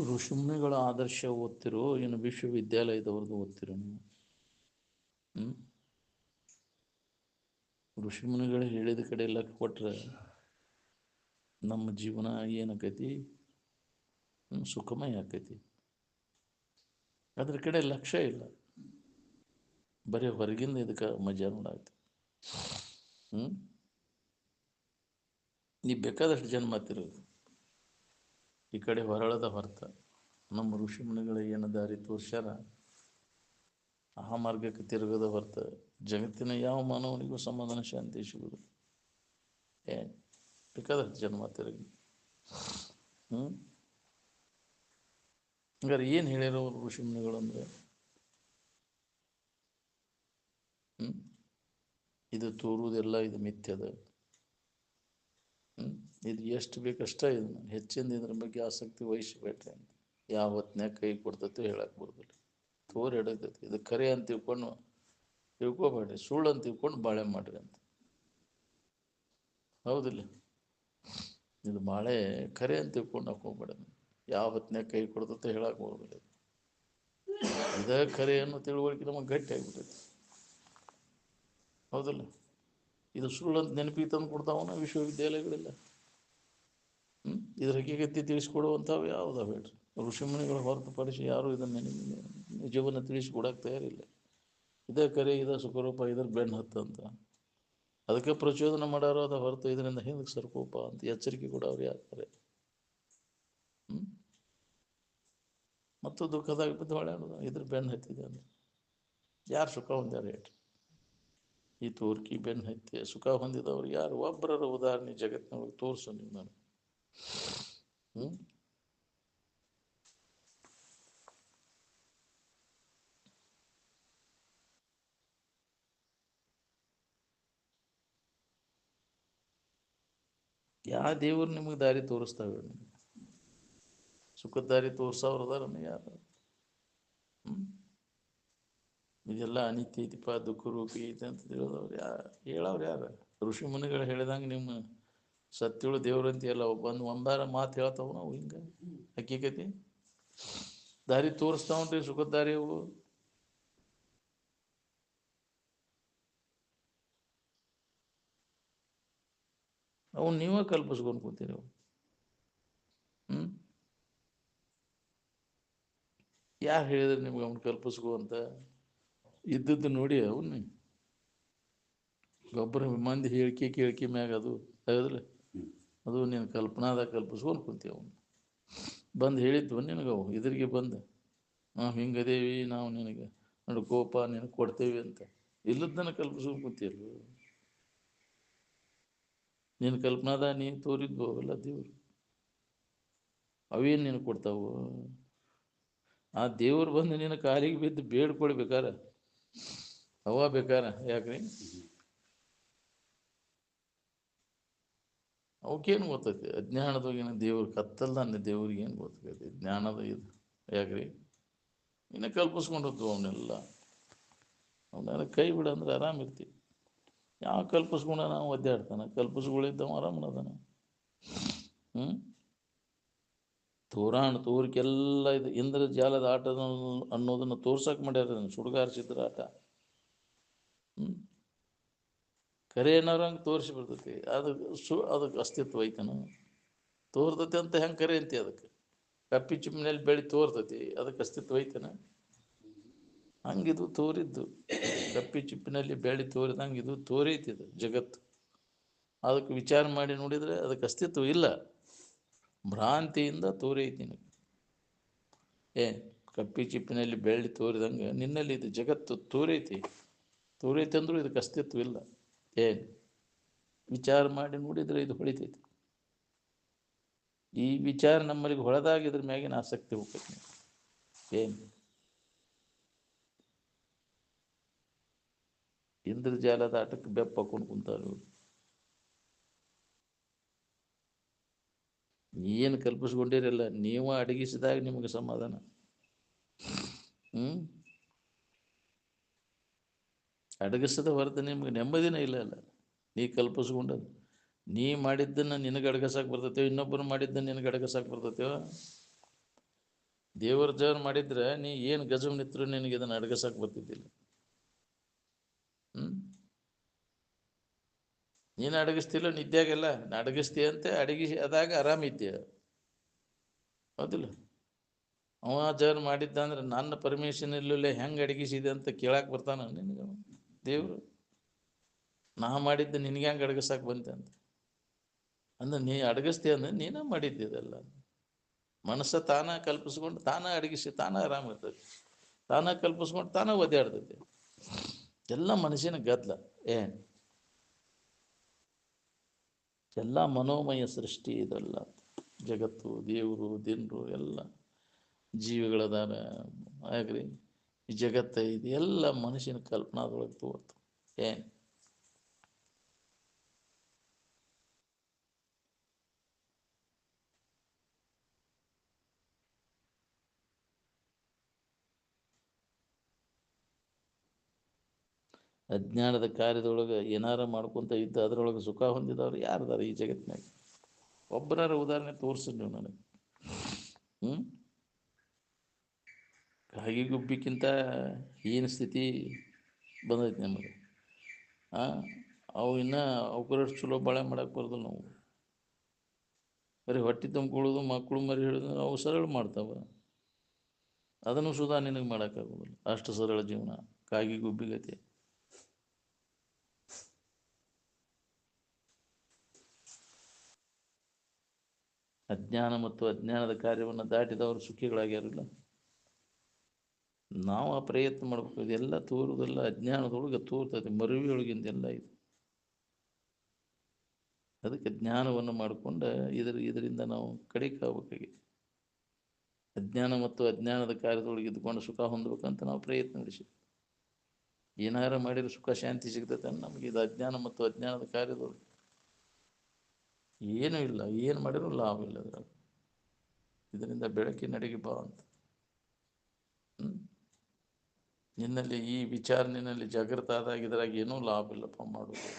ಋಷಿಮುನಿಗಳ ಆದರ್ಶ ಓದ್ತಿರೋ ಏನು ವಿಶ್ವವಿದ್ಯಾಲಯದವ್ರದ್ದು ಓದ್ತಿರೋ ನೀವು? ಋಷಿಮುನಿಗಳು ಹೇಳಿದ ಕಡೆ ಲಕ್ಕ ಕೊಟ್ರೆ ನಮ್ಮ ಜೀವನ ಏನಾಕೈತಿ? ಸುಖಮಯ ಆಕೈತಿ. ಅದ್ರ ಕಡೆ ಲಕ್ಷ್ಯ ಇಲ್ಲ, ಬರೀ ಹೊರಗಿಂದ ಇದಕ್ಕೆ ಮಜಾ ನೋಡಾಕತಿ. ನೀ ಬೇಕಾದಷ್ಟು ಜನ್ಮ ತಿರುಗು, ಈ ಕಡೆ ಹೊರಳದ ಹೊರತ ನಮ್ಮ ಋಷಿಮುನಿಗಳ ಏನು ದಾರಿ ತೋರ್ಸ್ಯಾರ ಆ ಮಾರ್ಗಕ್ಕೆ ತಿರುಗದ ಹೊರತ ಜಗತ್ತಿನ ಯಾವ ಮಾನವನಿಗೂ ಸಮಾಧಾನ ಶಾಂತಿ ಸಿಗುದು. ಬೇಕಾದಷ್ಟು ಜನ್ಮ ತಿರುಗಿ. ಹಂಗಾರೆ ಏನು ಹೇಳ್ಯಾರ ಋಷಿಮುನಿಗಳು ಅಂದ್ರೆ, ಇದು ತೋರುವುದೆಲ್ಲ ಇದು ಮಿಥ್ಯದ. ಇದು ಎಷ್ಟು ಬೇಕಷ್ಟ, ಇದು ಹೆಚ್ಚಿಂದ ಇದ್ರ ಬಗ್ಗೆ ಆಸಕ್ತಿ ವಹಿಸಬೇಡ್ರಿ ಅಂತ. ಯಾವ ಹೊತ್ನ್ಯಾಗ ಕೈ ಕೊಡ್ತೈತೋ ಹೇಳಕ್ ಬರೋದಿಲ್ಲ. ತೋರ್ ಹಿಡತೈತಿ, ಇದು ಖರೆ ಅಂತ ತಿಳ್ಕೊಬೇಡ್ರಿ, ಸುಳ್ಳು ಅಂತ ತಿಳ್ಕೊಂಡು ಬಾಳೆ ಮಾಡ್ರಿ ಅಂತ. ಹೌದಿಲ್ಲ? ಇದು ಬಾಳೆ ಖರೆ ಅಂತ ತಿಳ್ಕೊಂಡು ಹಾಕೋಬೇಡ. ಯಾವ ಹೊತ್ನ್ಯಾಗ ಕೈ ಕೊಡ್ತೈತೋ ಹೇಳಕ್ ಬರೋದಿಲ್ಲ. ಇದ ಖರೆ ಅನ್ನೋ ತಿಳುವಳಿಕೆ ನಮಗೆ ಗಟ್ಟಿ ಆಗಿಬಿಟ್ಟೈತಿ. ಹೌದಿಲ್ಲ? ಇದು ಸುಳ್ಳು ಅಂತ ನೆನಪಿಗೆ ತಂದು ಕೊಡ್ತಾವನ ವಿಶ್ವವಿದ್ಯಾಲಯಗಳೆಲ್ಲ. ಇದ್ರ ಹಕ್ಕಿಗತಿ ತಿಳಿಸ್ಕೊಡುವಂಥವು ಯಾವುದಾವ ಹೇಳ್ರಿ? ಋಷಿಮುನಿಗಳ ಹೊರತುಪಡಿಸಿ ಯಾರು ಇದನ್ನು ನಿಜವನ್ನು ತಿಳಿಸ್ಕೊಡಕ್ಕೆ ತಯಾರಿಲ್ಲ. ಇದೇ ಕರೆ, ಇದೇ ಸುಖರೂಪ, ಇದ್ರ ಬೆನ್ನು ಹತ್ತಂತ ಅದಕ್ಕೆ ಪ್ರಚೋದನೆ ಮಾಡ್ಯಾರೋ ಅದ ಹೊರತು ಇದರಿಂದ ಹಿಂದಕ್ಕೆ ಸರ್ಕೋಪ ಅಂತ ಎಚ್ಚರಿಕೆ ಕೂಡ ಅವ್ರು ಯಾರ್ತಾರೆ. ಮತ್ತು ದುಃಖದಾಗ ಬಿದ್ದು ಹೊಳ್ಯಾಡೋದು ಇದ್ರ ಬೆನ್ನು ಹತ್ತಿದೆ ಅಂದ್ರೆ ಯಾರು ಸುಖ ಹೊಂದ್ಯಾರ ಹೇಳ್ರಿ? ಈ ತೋರ್ಕಿ ಬೆನ್ನು ಹತ್ತಿ ಸುಖ ಹೊಂದಿದವ್ರು ಯಾರು? ಒಬ್ಬರರ ಉದಾಹರಣೆ ಜಗತ್ತಿನೊಳಗೆ ತೋರಿಸು ನೀವು ನಾನು. ಯಾವ ದೇವರು ನಿಮಗೆ ದಾರಿ ತೋರಿಸ್ತಾವೆ? ಸುಖದ ದಾರಿ ತೋರ್ಸವ್ರು ಅದಾರನ್ನ ಯಾರು? ಇದೆಲ್ಲ ಅನಿತ್ಯ ಐತಿಪ್ಪ, ದುಃಖ ರೂಪಿ ಐತೆ ಅಂತ ತಿಳಿದವ್ರು ಹೇಳವ್ರು ಯಾರು? ಋಷಿ ಮುನಿಗಳು ಹೇಳಿದಂಗೆ ನಿಮ್ಮ ಸತ್ಯಳು ದೇವ್ರಂತೆಯಲ್ಲ ಬಂದು ಒಂದಾರ ಮಾತು ಹೇಳ್ತಾವ ನಾವು. ಹಿಂಗೆ ಹಕ್ಕಿಕತಿ ದಾರಿ ತೋರಿಸ್ತಾವನ್ರಿ, ಸುಖದ ದಾರಿ ಅವು. ಅವು ನೀವೇ ಕಲ್ಪಿಸ್ಕೊಂಡು ಕೂತೀರಿ. ಅವು ಯಾರು ಹೇಳಿದ್ರೆ ನಿಮ್ಗೆ ಅವ್ನು ಕಲ್ಪಿಸ್ಕೋ ಅಂತ? ಇದ್ದದ್ದು ನೋಡಿ ಅವನ್ನ ಗೊಬ್ಬರ ಮಂದಿ ಹೇಳಿಕೆ ಮ್ಯಾಗ ಅದು ಹೌದಿಲ್ಲ, ಅದು ನೀನು ಕಲ್ಪನಾದಾಗ ಕಲ್ಪಿಸ್ಕೊಂಡು ಕುಂತೀವಿ. ಅವನು ಬಂದು ಹೇಳಿದ್ವು ನಿನಗೆ, ಅವು ಇದ್ರಿಗೆ ಬಂದು ನಾವು ಹಿಂಗದೇವಿ, ನಾವು ನಿನಗೆ ನಡ್ಕೋಪ ನಿನಗೆ ಕೊಡ್ತೇವಿ ಅಂತ. ಇಲ್ಲದನ್ನ ಕಲ್ಪಿಸ್ಕೊಂಡು ಕುಂತೀಯಲ್ಲ. ನೀನು ಕಲ್ಪನಾದಾಗ ನೀನು ತೋರಿದ್ವು ಅವೆಲ್ಲ ದೇವ್ರು, ಅವೇನು ನೀನು ಕೊಡ್ತಾವು? ಆ ದೇವ್ರು ಬಂದು ನಿನ್ನ ಕಾಲಿಗೆ ಬಿದ್ದು ಬೇಡ್ಕೊಳ್ಬೇಕಾರ ಅವ ಬೇಕಾರ? ಯಾಕ್ರಿ? ಅವಕ್ಕೇನು ಗೊತ್ತೈತಿ? ಅಜ್ಞಾನದೊಳಗಿನ ದೇವ್ರು ಕತ್ತಲ್ದ ಅನ್ನೋ ದೇವ್ರಿಗೆ ಏನು ಗೊತ್ತೈತಿ? ಜ್ಞಾನದ ಇದು ಯಾಕ್ರಿ? ಇನ್ನೇ ಕಲ್ಪಿಸ್ಕೊಂಡಿದ್ವು ಅವನ್ನೆಲ್ಲ. ಅವನ್ನೆಲ್ಲ ಕೈ ಬಿಡ ಅಂದ್ರೆ ಆರಾಮಿರ್ತೀವಿ. ಯಾವ ಕಲ್ಪಿಸ್ಕೊಂಡ ನಾವು ಒದ್ದಾಡ್ತಾನೆ? ಕಲ್ಪಿಸ್ಗಳಿದ್ದವ ಆರಾಮನದಾನ. ತೋರಿಕೆಲ್ಲ ಇದು ಇಂದ್ರಜಾಲದ ಆಟ ಅನ್ನೋದನ್ನು ತೋರ್ಸಕ್ಕೆ ಮಾಡ್ಯಾರ. ಸುಡುಗಾರಿಸಿದ್ರ ಆಟ. ಕರೆ ಏನಾರಂಗೆ ತೋರಿಸಿ ಬರ್ತೈತಿ. ಅದಕ್ಕೆ ಅಸ್ತಿತ್ವ ಐತನ? ತೋರ್ತೈತಿ ಅಂತ ಹೆಂಗೆ ಕರೆ ಅಂತಿ? ಅದಕ್ಕೆ ಕಪ್ಪಿ ಚಿಪ್ಪಿನಲ್ಲಿ ಬೆಳಿ ತೋರ್ತೈತಿ, ಅದಕ್ಕೆ ಅಸ್ತಿತ್ವ ಐತನ? ಹಂಗಿದು ತೋರಿದ್ದು. ಕಪ್ಪಿ ಚಿಪ್ಪಿನಲ್ಲಿ ಬೆಳಿ ತೋರಿದಂಗೆ ಇದು ತೋರೈತಿದು ಜಗತ್ತು. ಅದಕ್ಕೆ ವಿಚಾರ ಮಾಡಿ ನೋಡಿದರೆ ಅದಕ್ಕೆ ಅಸ್ತಿತ್ವ ಇಲ್ಲ. ಭ್ರಾಂತಿಯಿಂದ ತೋರೈತಿ ನಿನಗೆ. ಕಪ್ಪಿ ಚಿಪ್ಪಿನಲ್ಲಿ ಬೆಳ್ಳಿ ತೋರಿದಂಗೆ ನಿನ್ನಲ್ಲಿ ಇದು ಜಗತ್ತು ತೋರೈತಿ. ತೋರೈತಿ ಅಂದ್ರೂ ಇದಕ್ಕೆ ಅಸ್ತಿತ್ವ ಇಲ್ಲ. ವಿಚಾರ ಮಾಡಿ ನೋಡಿದರೆ ಇದು ಹೊಳಿತೈತಿ. ಈ ವಿಚಾರ ನಮ್ಮಲ್ಲಿಗೆ ಹೊಳೆದಾಗಿದ್ರ ಮ್ಯಾಗಿನ ಆಸಕ್ತಿ ಹೋಗ್ತೈತಿ. ಇಂದ್ರಜಾಲದ ಆಟಕ್ಕೆ ಬೆಪ್ಪ ಹಾಕೊಂಡು ಕುಂತಾರು. ಏನು ಕಲ್ಪಿಸ್ಕೊಂಡಿರಲ್ಲ, ನೀವು ಅಡಗಿಸಿದಾಗ ನಿಮಗೆ ಸಮಾಧಾನ. ಅಡಗಿಸದ ಹೊರತು ನಿಮ್ಗೆ ನೆಮ್ಮದಿನೇ ಇಲ್ಲ ಅಲ್ಲ. ನೀ ಕಲ್ಪಿಸ್ಕೊಂಡದ್ದು ನೀ ಮಾಡಿದ್ದನ್ನು ನಿನಗೆ ಅಡಗಸಕ್ಕೆ ಬರ್ತೈತೇವ? ಇನ್ನೊಬ್ಬರು ಮಾಡಿದ್ದನ್ನು ನಿನಗೆ ಅಡಗಸಕ್ಕೆ ಬರ್ತೈತೇವ? ದೇವರ ಜೀವನ ಮಾಡಿದ್ರೆ ನೀ ಏನು ಗಜಮ್ ನಿತ್ರು ನಿನಗೆ ಇದನ್ನು ಅಡಗಸಕ್ಕೆ ಬರ್ತಿದ್ದಿಲ್ಲ. ನೀನು ಅಡಗಿಸ್ತಿಲ್ಲ ನಿದ್ಯಾಗೆಲ್ಲ ಅಡಗಿಸ್ತೀಯಂತೆ, ಅಡಗಿಸಿ ಅದಾಗ ಆರಾಮಿದ್ದೀಯ, ಹೌದಿಲ್ಲ? ಅವ ಜೀವನ ಮಾಡಿದ್ದ ಅಂದ್ರೆ ನನ್ನ ಪರ್ಮಿಷನ್ ಇಲ್ಲೇ ಹೆಂಗೆ ಅಡಗಿಸಿದೆ ಅಂತ ಕೇಳಕ್ಕೆ ಬರ್ತಾನ ನಿನಗೆ ದೇವರು? ನಾ ಮಾಡಿದ್ದೆ ನಿನಗೆ ಹೆಂಗೆ ಅಡಗಿಸಕ್ಕೆ ಬಂತೆ ಅಂತ ಅಂದ್ರೆ ನೀ ಅಡಗಿಸ್ತೀಯ ಅಂದ್ರೆ ನೀನೇ ಮಾಡಿದ್ದಿದೆಲ್ಲ. ಮನಸ್ಸ ತಾನ ಕಲ್ಪಿಸ್ಕೊಂಡು ತಾನ ಅಡಗಿಸಿ ತಾನ ಆರಾಮಿರ್ತೈತಿ, ತಾನ ಕಲ್ಪಿಸ್ಕೊಂಡು ತಾನ ಒದ್ದಾಡ್ತೈತಿ. ಎಲ್ಲ ಮನುಷ್ಯನ ಗದ್ದಲ. ಎಲ್ಲ ಮನೋಮಯ ಸೃಷ್ಟಿ ಇದೆಲ್ಲ. ಜಗತ್ತು, ದೇವರು, ದಿನರು, ಎಲ್ಲ ಜೀವಿಗಳದಾರ ಆಗ್ರಿ, ಈ ಜಗತ್ತ ಇದು ಎಲ್ಲ ಮನುಷ್ಯನ ಕಲ್ಪನಾದೊಳಗೆ ತೋರ್ತು. ಅಜ್ಞಾನದ ಕಾರ್ಯದೊಳಗೆ ಏನಾರ ಮಾಡ್ಕೊತ ಇದ್ದ ಅದರೊಳಗೆ ಸುಖ ಹೊಂದಿದವ್ರು ಯಾರ್ದಾರ ಈ ಜಗತ್ತಿನಾಗ? ಒಬ್ಬರಾರ ಉದಾಹರಣೆ ತೋರಿಸಿ ನೀವು ನನಗೆ. ಕಾಗಿ ಗುಬ್ಬಿಕ್ಕಿಂತ ಏನು ಸ್ಥಿತಿ ಬಂದೈತಿ ನಮಗೆ. ಅವು ಇನ್ನೂ ಅವಕರಷ್ಟು ಚಲೋ ಬಾಳೆ ಮಾಡಕ್ಕೆ ಬರೋದಿಲ್ಲ ನಾವು. ಬರೀ ಹೊಟ್ಟೆ ತುಂಬಿಕೊಳ್ಳೋದು, ಮಕ್ಕಳು ಮರಿ ಹಿಡಿದು ಅವು ಸರಳ ಮಾಡ್ತಾವೆ. ಅದನ್ನು ಸುಧಾ ನಿನಗೆ ಮಾಡೋಕ್ಕಾಗೋದಿಲ್ಲ, ಅಷ್ಟು ಸರಳ ಜೀವನ ಕಾಗಿ ಗುಬ್ಬಿಗತಿ. ಅಜ್ಞಾನ ಮತ್ತು ಅಜ್ಞಾನದ ಕಾರ್ಯವನ್ನು ದಾಟಿದವರು ಸುಖಿಗಳಾಗ್ಯಾರಿಲ್ಲ. ನಾವು ಆ ಪ್ರಯತ್ನ ಮಾಡಬೇಕು. ಇದೆಲ್ಲ ತೋರುವುದೆಲ್ಲ ಅಜ್ಞಾನದೊಳಗೆ ತೋರ್ತದೆ, ಮರುವಿಯೊಳಗಿಂದೆಲ್ಲ ಇದು. ಅದಕ್ಕೆ ಜ್ಞಾನವನ್ನು ಮಾಡಿಕೊಂಡು ಇದರಿಂದ ನಾವು ಕಡಿಕಾಗಬೇಕಾಗಿದೆ. ಅಜ್ಞಾನ ಮತ್ತು ಅಜ್ಞಾನದ ಕಾರ್ಯದೊಳಗೆ ಇದ್ದುಕೊಂಡು ಸುಖ ಹೊಂದಬೇಕಂತ ನಾವು ಪ್ರಯತ್ನ ನಡೆಸಿದ್ವಿ. ಏನಾರ ಮಾಡಿದ್ರೆ ಸುಖ ಶಾಂತಿ ಸಿಗ್ತೈತೆ ನಮಗೆ. ಇದು ಅಜ್ಞಾನ ಮತ್ತು ಅಜ್ಞಾನದ ಕಾರ್ಯದೊಳಗೆ ಏನೂ ಇಲ್ಲ, ಏನು ಮಾಡಿದ್ರು ಲಾಭ ಇಲ್ಲ. ಇದರಿಂದ ಬೆಳಕಿನ ಅಡಿಗೆ ಬಾ ಅಂತ. ನಿನ್ನಲ್ಲಿ ಈ ವಿಚಾರ ನಿನ್ನಲ್ಲಿ ಜಾಗೃತ ಆದಾಗ ಇದ್ರಾಗ ಏನೂ ಲಾಭ ಇಲ್ಲಪ್ಪ ಮಾಡೋದು,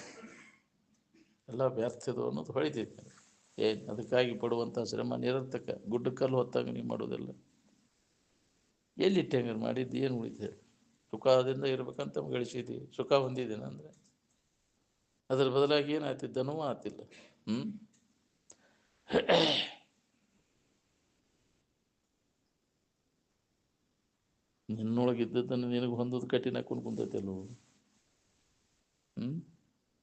ಎಲ್ಲ ವ್ಯರ್ಥದು ಅನ್ನೋದು ಹೊಳಿತೈತೆ. ಅದಕ್ಕಾಗಿ ಪಡುವಂಥ ಶ್ರಮ ನಿರರ್ಥಕ. ಗುಡ್ಡಕ್ಕಲ್ಲು ಹೊತ್ತಾಗ ನೀವು ಮಾಡೋದಿಲ್ಲ. ಎಲ್ಲಿಟ್ಟು ಹೆಂಗಾರು ಮಾಡಿದ್ದು ಏನು ಉಳಿತೇವೆ? ಸುಖದಿಂದ ಇರ್ಬೇಕಂತ ಗಳಿಸಿದ್ದೀವಿ, ಸುಖ ಹೊಂದಿದ್ದೇನೆ ಅಂದರೆ ಅದ್ರ ಬದಲಾಗಿ ಏನಾಗ್ತಿದ್ದನೂ ಆತಿಲ್ಲ. ನಿನ್ನೊಳಗಿದ್ದದ್ದನ್ನು ನಿನಗೆ ಹೊಂದೋದು ಕಠಿಣ ಕುಂತೈತೆ ಅಲ್ಲವು.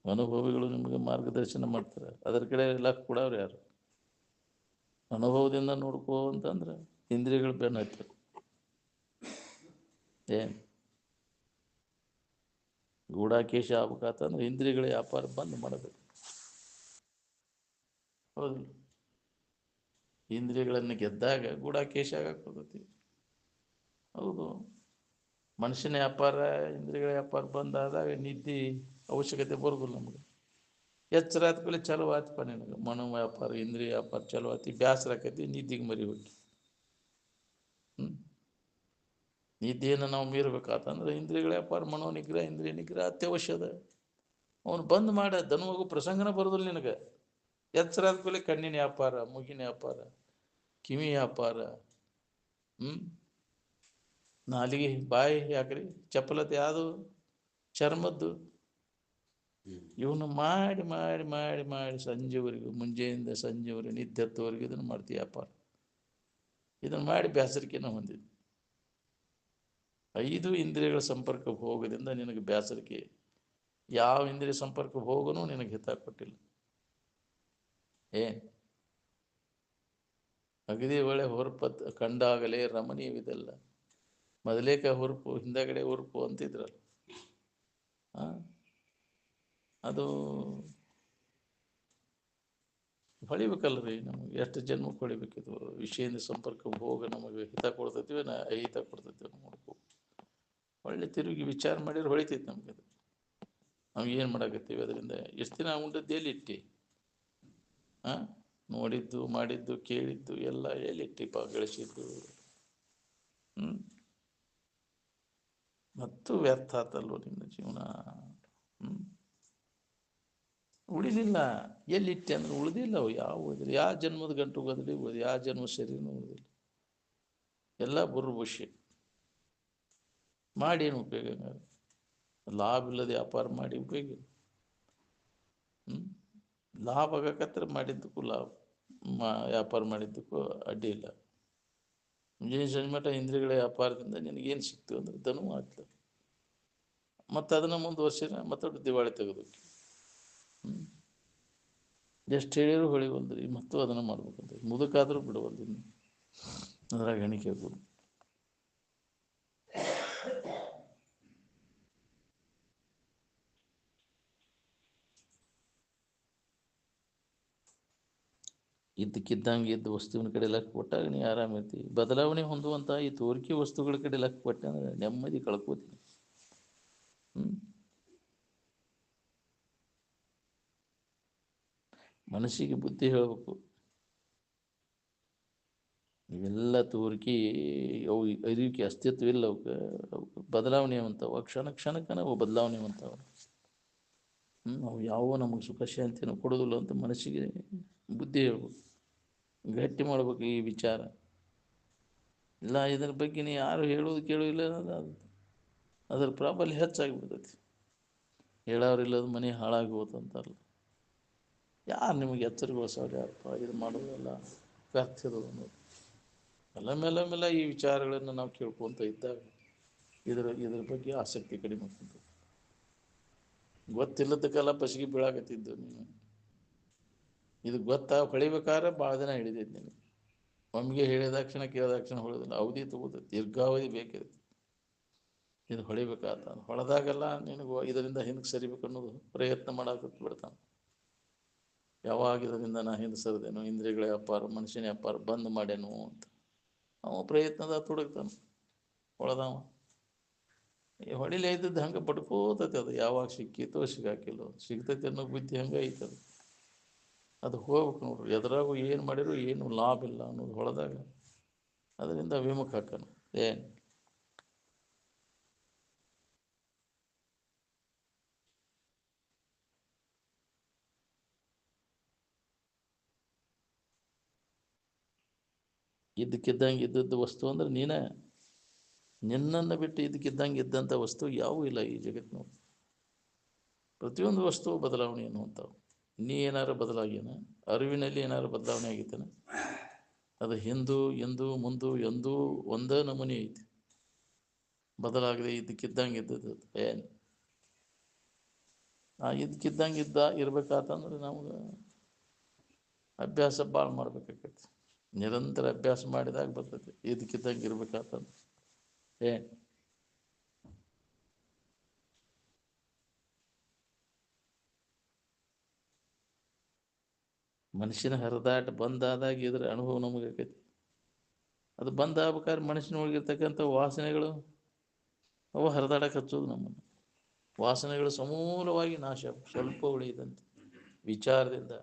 ಅನುಭವಿಗಳು ನಿಮಗೆ ಮಾರ್ಗದರ್ಶನ ಮಾಡ್ತಾರೆ, ಅದರ ಕಡೆ ಲಕ್ ಕೊಡೋರು ಯಾರು? ಅನುಭವದಿಂದ ನೋಡ್ಕೋ ಅಂತಂದ್ರೆ ಇಂದ್ರಿಯಗಳು ಬೆನ್ನು ಹತ್ತಬೇಕು. ಗೂಢಾಕೇಶ ಆಗ್ಬೇಕಂತಂದ್ರೆ ಇಂದ್ರಿಯಗಳ ವ್ಯಾಪಾರ ಬಂದ್ ಮಾಡಬೇಕು. ಹೌದು, ಇಂದ್ರಿಯಗಳನ್ನು ಗೆದ್ದಾಗ ಗೂಢಾಕೇಶ ಆಗಕ್ಕೆ ಬರ್ತೈತಿ. ಹೌದು, ಮನುಷ್ಯನ ವ್ಯಾಪಾರ ಇಂದ್ರಿಯಗಳ ವ್ಯಾಪಾರ ಬಂದಾದಾಗ ನಿದ್ದೆ ಅವಶ್ಯಕತೆ ಬರೋದಿಲ್ಲ ನಮಗೆ. ಎಚ್ಚರ ಆದ್ಮೇಲೆ ಚಲೋ ಆಯ್ತಪ್ಪ ನಿನಗೆ. ಮನೋ ವ್ಯಾಪಾರ ಇಂದ್ರಿಯ ವ್ಯಾಪಾರ ಚಲೋ ಆಯ್ತು, ಬ್ಯಾಸರ ಆಕೈತಿ, ನಿದ್ದಿಗೆ ಮರಿ ಹೋಗಿ. ನಿದ್ದೆಯನ್ನು ನಾವು ಮೀರ್ಬೇಕಾತಂದ್ರೆ ಇಂದ್ರಿಯಗಳ ವ್ಯಾಪಾರ, ಮನೋ ನಿಗ್ರಹ, ಇಂದ್ರಿಯ ನಿಗ್ರಹ ಅತ್ಯವಶ್ಯದ. ಅವನು ಬಂದ್ ಮಾಡ ದನುವಾಗು ಪ್ರಸಂಗನ ಬರೋದಿಲ್ಲ ನಿನಗೆ. ಎಚ್ಚರ ಆದ್ಮೇಲೆ ಕಣ್ಣಿನ ವ್ಯಾಪಾರ, ಮೂಗಿನ ವ್ಯಾಪಾರ, ಕಿವಿ ವ್ಯಾಪಾರ, ನಾಲಿಗೆ ಬಾಯಿ ಯಾಕ್ರಿ ಚಪಲತೆ ಯಾವುದು ಚರ್ಮದ್ದು. ಇವನು ಮಾಡಿ ಮಾಡಿ ಮಾಡಿ ಮಾಡಿ ಸಂಜೆವರೆಗೂ, ಮುಂಜೆಯಿಂದ ಸಂಜೆವರೆಗೂ ನಿದ್ದೆ ಹತ್ತುವರೆಗೂ ಇದನ್ನು ಮಾಡ್ತೀವಿ ವ್ಯಾಪಾರ. ಇದನ್ನು ಮಾಡಿ ಬೇಸರಿಕೆನ ಹೊಂದಿದ್ದು. 5 ಇಂದ್ರಿಯಗಳ ಸಂಪರ್ಕ ಹೋಗೋದ್ರಿಂದ ನಿನಗೆ ಬೇಸರಿಕೆ. ಯಾವ ಇಂದ್ರಿಯ ಸಂಪರ್ಕ ಹೋಗೋನು ನಿನಗೆ ಹಿತ ಕೊಟ್ಟಿಲ್ಲ. ಅಗದಿ ಒಳ್ಳೆ ಹೊರಪತ್ ಕಂಡಾಗಲೇ ರಮಣೀಯವಿದೆಲ್ಲ. ಮೊದಲೇಕ ಹುರುಪು ಹಿಂದಗಡೆ ಹುರುಪು ಅಂತಿದ್ರಲ್ಲ, ಅದು ಹೊಳಿಬೇಕಲ್ರಿ. ನಮಗೆ ಎಷ್ಟು ಜನ್ಮಕ್ಕೆ ಹೊಳಿಬೇಕಿದು? ವಿಷಯದ ಸಂಪರ್ಕ ಹೋಗ ನಮಗೆ ಹಿತ ಕೊಡ್ತೈತಿವೆ ನಾ ಅಹಿತ ಕೊಡ್ತೈತಿವೆ ನೋಡ್ಕೊ. ಒಳ್ಳೆ ತಿರುಗಿ ವಿಚಾರ ಮಾಡಿದ್ರೆ ಹೊಳಿತೈತಿ ನಮ್ಗೆ. ಅದು ನಾವು ಏನು ಮಾಡಾಕತ್ತೀವಿ ಅದರಿಂದ? ಎಷ್ಟು ದಿನ ಉಂಡದ್ದು ಎಲ್ಲಿಟ್ಟಿ? ನೋಡಿದ್ದು ಮಾಡಿದ್ದು ಕೇಳಿದ್ದು ಎಲ್ಲ ಎಲ್ಲಿಟ್ಟಿಪ್ಪ ಗಳಿಸಿದ್ದು? ಮತ್ತು ವ್ಯರ್ಥ ಆತಲ್ವ ನಿನ್ನ ಜೀವನ. ಉಳಿದಿಲ್ಲ. ಎಲ್ಲಿಟ್ಟೆ ಅಂದ್ರೆ ಉಳಿದಿಲ್ಲ. ಅವು ಯಾವ ಉಳಿದಿಲ್ಲ. ಯಾವ ಜನ್ಮದ ಗಂಟು ಉಳಿದಿಲ್ಲ, ಯಾವ ಜನ್ಮ ಶರೀರನೂ ಉಳಿದಿಲ್ಲ. ಎಲ್ಲ ಬುರ್ಬುಷಿ ಮಾಡಿ ಏನು ಉಪಯೋಗ? ಲಾಭ ಇಲ್ಲದೆ ವ್ಯಾಪಾರ ಮಾಡಿ ಉಪಯೋಗ? ಲಾಭ ಆಗಕತ್ರ ಮಾಡಿದ್ದಕ್ಕೂ ಲಾಭ, ವ್ಯಾಪಾರ ಮಾಡಿದ್ದಕ್ಕೂ ಅಡ್ಡಿ ಇಲ್ಲ. ಮುಂಜಾನೆ ಸಂಜೆ ಮಟ್ಟ ಇಂದ್ರಿಯಗಳ ವ್ಯಾಪಾರದಿಂದ ನಿನಗೇನು ಸಿಕ್ತು ಅಂದ್ರೆ ಧನು ಆಗ್ತದೆ. ಮತ್ತು ಅದನ್ನು ಮುಂದುವರ್ಸಿರ ಮತ್ತೆ ದಿವಾಳಿ ತೆಗೆದೋಕೆ ಎಷ್ಟು ಹೇಳಿದ್ರು ಹೊಳಿವಲ್ದ್ರಿ, ಮತ್ತು ಅದನ್ನು ಮಾಡ್ಬೇಕಂತ ಮುದುಕಾದರೂ ಬಿಡವಲ್ದು. ಇನ್ನು ಅದ್ರಾಗ ಎಣಿಕೆ ಆಗೋದು. ಇದ್ದಕ್ಕಿದ್ದಂಗೆ ಇದ್ದ ವಸ್ತುವಿನ ಕಡೆ ಲಕ್ಕ ಕೊಟ್ಟಾಗ ನೀ ಆರಾಮಿರ್ತೀವಿ. ಬದಲಾವಣೆ ಹೊಂದುವಂಥ ಈ ತೋರಿಕೆ ವಸ್ತುಗಳ ಕಡೆ ಲಕ್ಕ ಕೊಟ್ಟೆ ಅಂದ್ರೆ ನೆಮ್ಮದಿ ಕಳ್ಕೋತೀನಿ. ಮನಸ್ಸಿಗೆ ಬುದ್ಧಿ ಹೇಳಬೇಕು. ಇವೆಲ್ಲ ತೋರಿಕೆ ಅವು ಅರಿವಿಕೆ ಅಸ್ತಿತ್ವ ಇಲ್ಲ. ಅವಕ್ಕೆ ಬದಲಾವಣೆ ಅಂತಾವ, ಕ್ಷಣ ಕ್ಷಣಕ್ಕೆ ನಾವು ಬದಲಾವಣೆ ಅಂತಾವ. ಅವು ಯಾವ ನಮಗೆ ಸುಖ ಶಾಂತಿಯನ್ನು ಕೊಡೋದಿಲ್ಲ ಅಂತ ಮನಸ್ಸಿಗೆ ಬುದ್ಧಿ ಹೇಳ್ಬೇಕು, ಗಟ್ಟಿ ಮಾಡ್ಬೇಕು ಈ ವಿಚಾರ. ಇಲ್ಲ ಇದ್ರ ಬಗ್ಗೆ ನೀ ಯಾರು ಹೇಳೋದು ಕೇಳೋದಿಲ್ಲ ಅನ್ನೋದು ಅದ್ರ ಪ್ರಾಬಲ್ಯ ಹೆಚ್ಚಾಗಿಬಿಡ್ತೈತಿ. ಹೇಳೋರಿಲ್ಲದ ಮನೆ ಹಾಳಾಗಿ ಹೋತಂತಾರಲ್ಲ. ಯಾರು ನಿಮಗೆ ಎಚ್ಚರಿಗೊಳಿಸೋರು? ಯಾರಪ್ಪ ಇದು ಮಾಡೋದಲ್ಲ ವ್ಯರ್ಥದು ಅನ್ನೋದು. ಮೆಲ್ಲ ಈ ವಿಚಾರಗಳನ್ನು ನಾವು ಕೇಳ್ಕೊತ ಇದ್ದಾಗ ಇದ್ರ ಬಗ್ಗೆ ಆಸಕ್ತಿ ಕಡಿಮೆ ಆಗ್ತದೆ. ಗೊತ್ತಿಲ್ಲದಕ್ಕೆಲ್ಲ ಪಸಿಗೆ ಬೀಳಾಕತ್ತಿದ್ದು ನೀನು. ಇದು ಹೊಳಿಬೇಕಾದ್ರೆ ಭಾಳ ದಿನ ಹಿಡಿದೈತಿ ನೀನು. ಒಮ್ಮೆಗೆ ಹೇಳಿದಾಕ್ಷಣ ಕೇಳಿದಾಕ್ಷಣ ಹೊಳೋದಿಲ್ಲ, ಅವಧಿ ತಗೋತೈತಿ, ದೀರ್ಘಾವಧಿ ಬೇಕಿರುತ್ತೆ. ಇದು ಹೊಳಿಬೇಕಾದ ಹೊಳೆದಾಗೆಲ್ಲ ನಿನಗೂ ಇದರಿಂದ ಹಿಂದಕ್ಕೆ ಸರಿಬೇಕು ಅನ್ನೋದು ಪ್ರಯತ್ನ ಮಾಡಾಕತ್ತು ಬಿಡ್ತಾನೆ. ಯಾವಾಗ ಇದರಿಂದ ನಾ ಹಿಂದೆ ಸರಿದೇನು, ಇಂದ್ರಿಯಗಳ ವ್ಯಾಪಾರ ಮನುಷ್ಯನ ವ್ಯಾಪಾರ ಬಂದ್ ಮಾಡ್ಯಾನು ಅಂತ ಅವ ಪ್ರಯತ್ನದ ತೊಡಗ್ತಾನೆ. ಹೊಳೆದವ ಹೊಡಿಲೇ ಇದ್ದದ್ದು ಹಂಗೆ ಪಡ್ಕೋತೈತಿ. ಅದು ಯಾವಾಗ ಸಿಕ್ಕಿತೋ ಸಿಗಾಕಿಲ್ಲೋ ಸಿಗ್ತೈತಿ ಅನ್ನೋ ಬುದ್ಧಿ ಹಂಗೆ ಐತದ. ಅದು ಹೋಗ್ಬೇಕು ನೋಡ್ರಿ. ಎದುರಾಗೂ ಏನು ಮಾಡಿದ್ರು ಏನು ಲಾಭ ಇಲ್ಲ ಅನ್ನೋದು ಹೊಳೆದಾಗ ಅದರಿಂದ ವಿಮುಖ ಹಾಕನು. ಏನು ಇದ್ದಕ್ಕಿದ್ದಂಗೆ ಇದ್ದದ್ದು ವಸ್ತು ಅಂದ್ರೆ ನೀನೇ. ನಿನ್ನನ್ನು ಬಿಟ್ಟು ಇದ್ದಕ್ಕಿದ್ದಂಗೆ ಇದ್ದಂಥ ವಸ್ತು ಯಾವೂ ಇಲ್ಲ ಈ ಜಗತ್ತಿನವು. ಪ್ರತಿಯೊಂದು ವಸ್ತು ಬದಲಾವಣೆ ಅನ್ನುವಂಥವು. ನೀ ಏನಾರು ಬದಲಾಗಿನ, ಅರಿವಿನಲ್ಲಿ ಏನಾರು ಬದಲಾವಣೆ ಆಗಿತ್ತಾನೆ, ಅದು ಹಿಂದೂ ಎಂದು ಮುಂದು ಎಂದೂ ಒಂದೇ ನಮೂನೆ ಐತಿ. ಬದಲಾಗದೆ ಇದ್ದಕ್ಕಿದ್ದಂಗೆ ಇದ್ದದ್ದು ಏನು ಇದ್ದಕ್ಕಿದ್ದಂಗೆ ಇರ್ಬೇಕಾತಂದ್ರೆ ನಮ್ಗೆ ಅಭ್ಯಾಸ ಭಾಳ ಮಾಡ್ಬೇಕಾಗೈತಿ. ನಿರಂತರ ಅಭ್ಯಾಸ ಮಾಡಿದಾಗ ಬರ್ತೈತಿ ಇದಕ್ಕಿದ್ದಂಗೆ ಇರ್ಬೇಕಾತಂದ್ರೆ. ಏನು ಮನುಷ್ಯನ ಹರಿದಾಟ ಬಂದಾದಾಗ ಇದ್ರ ಅನುಭವ ನಮಗೆ ಆಕೈತಿ. ಅದು ಬಂದ್ ಆಗ್ಬೇಕಾದ್ರೆ ಮನುಷ್ಯನೊಳಗಿರ್ತಕ್ಕಂಥ ವಾಸನೆಗಳು ಅವು ಹರಿದಾಡಕ್ಕೆ ಹಚ್ಚೋದು ನಮ್ಮನ್ನು. ವಾಸನೆಗಳು ಸಮೂಲವಾಗಿ ನಾಶ, ಸ್ವಲ್ಪ ಉಳಿದಂತೆ ವಿಚಾರದಿಂದ.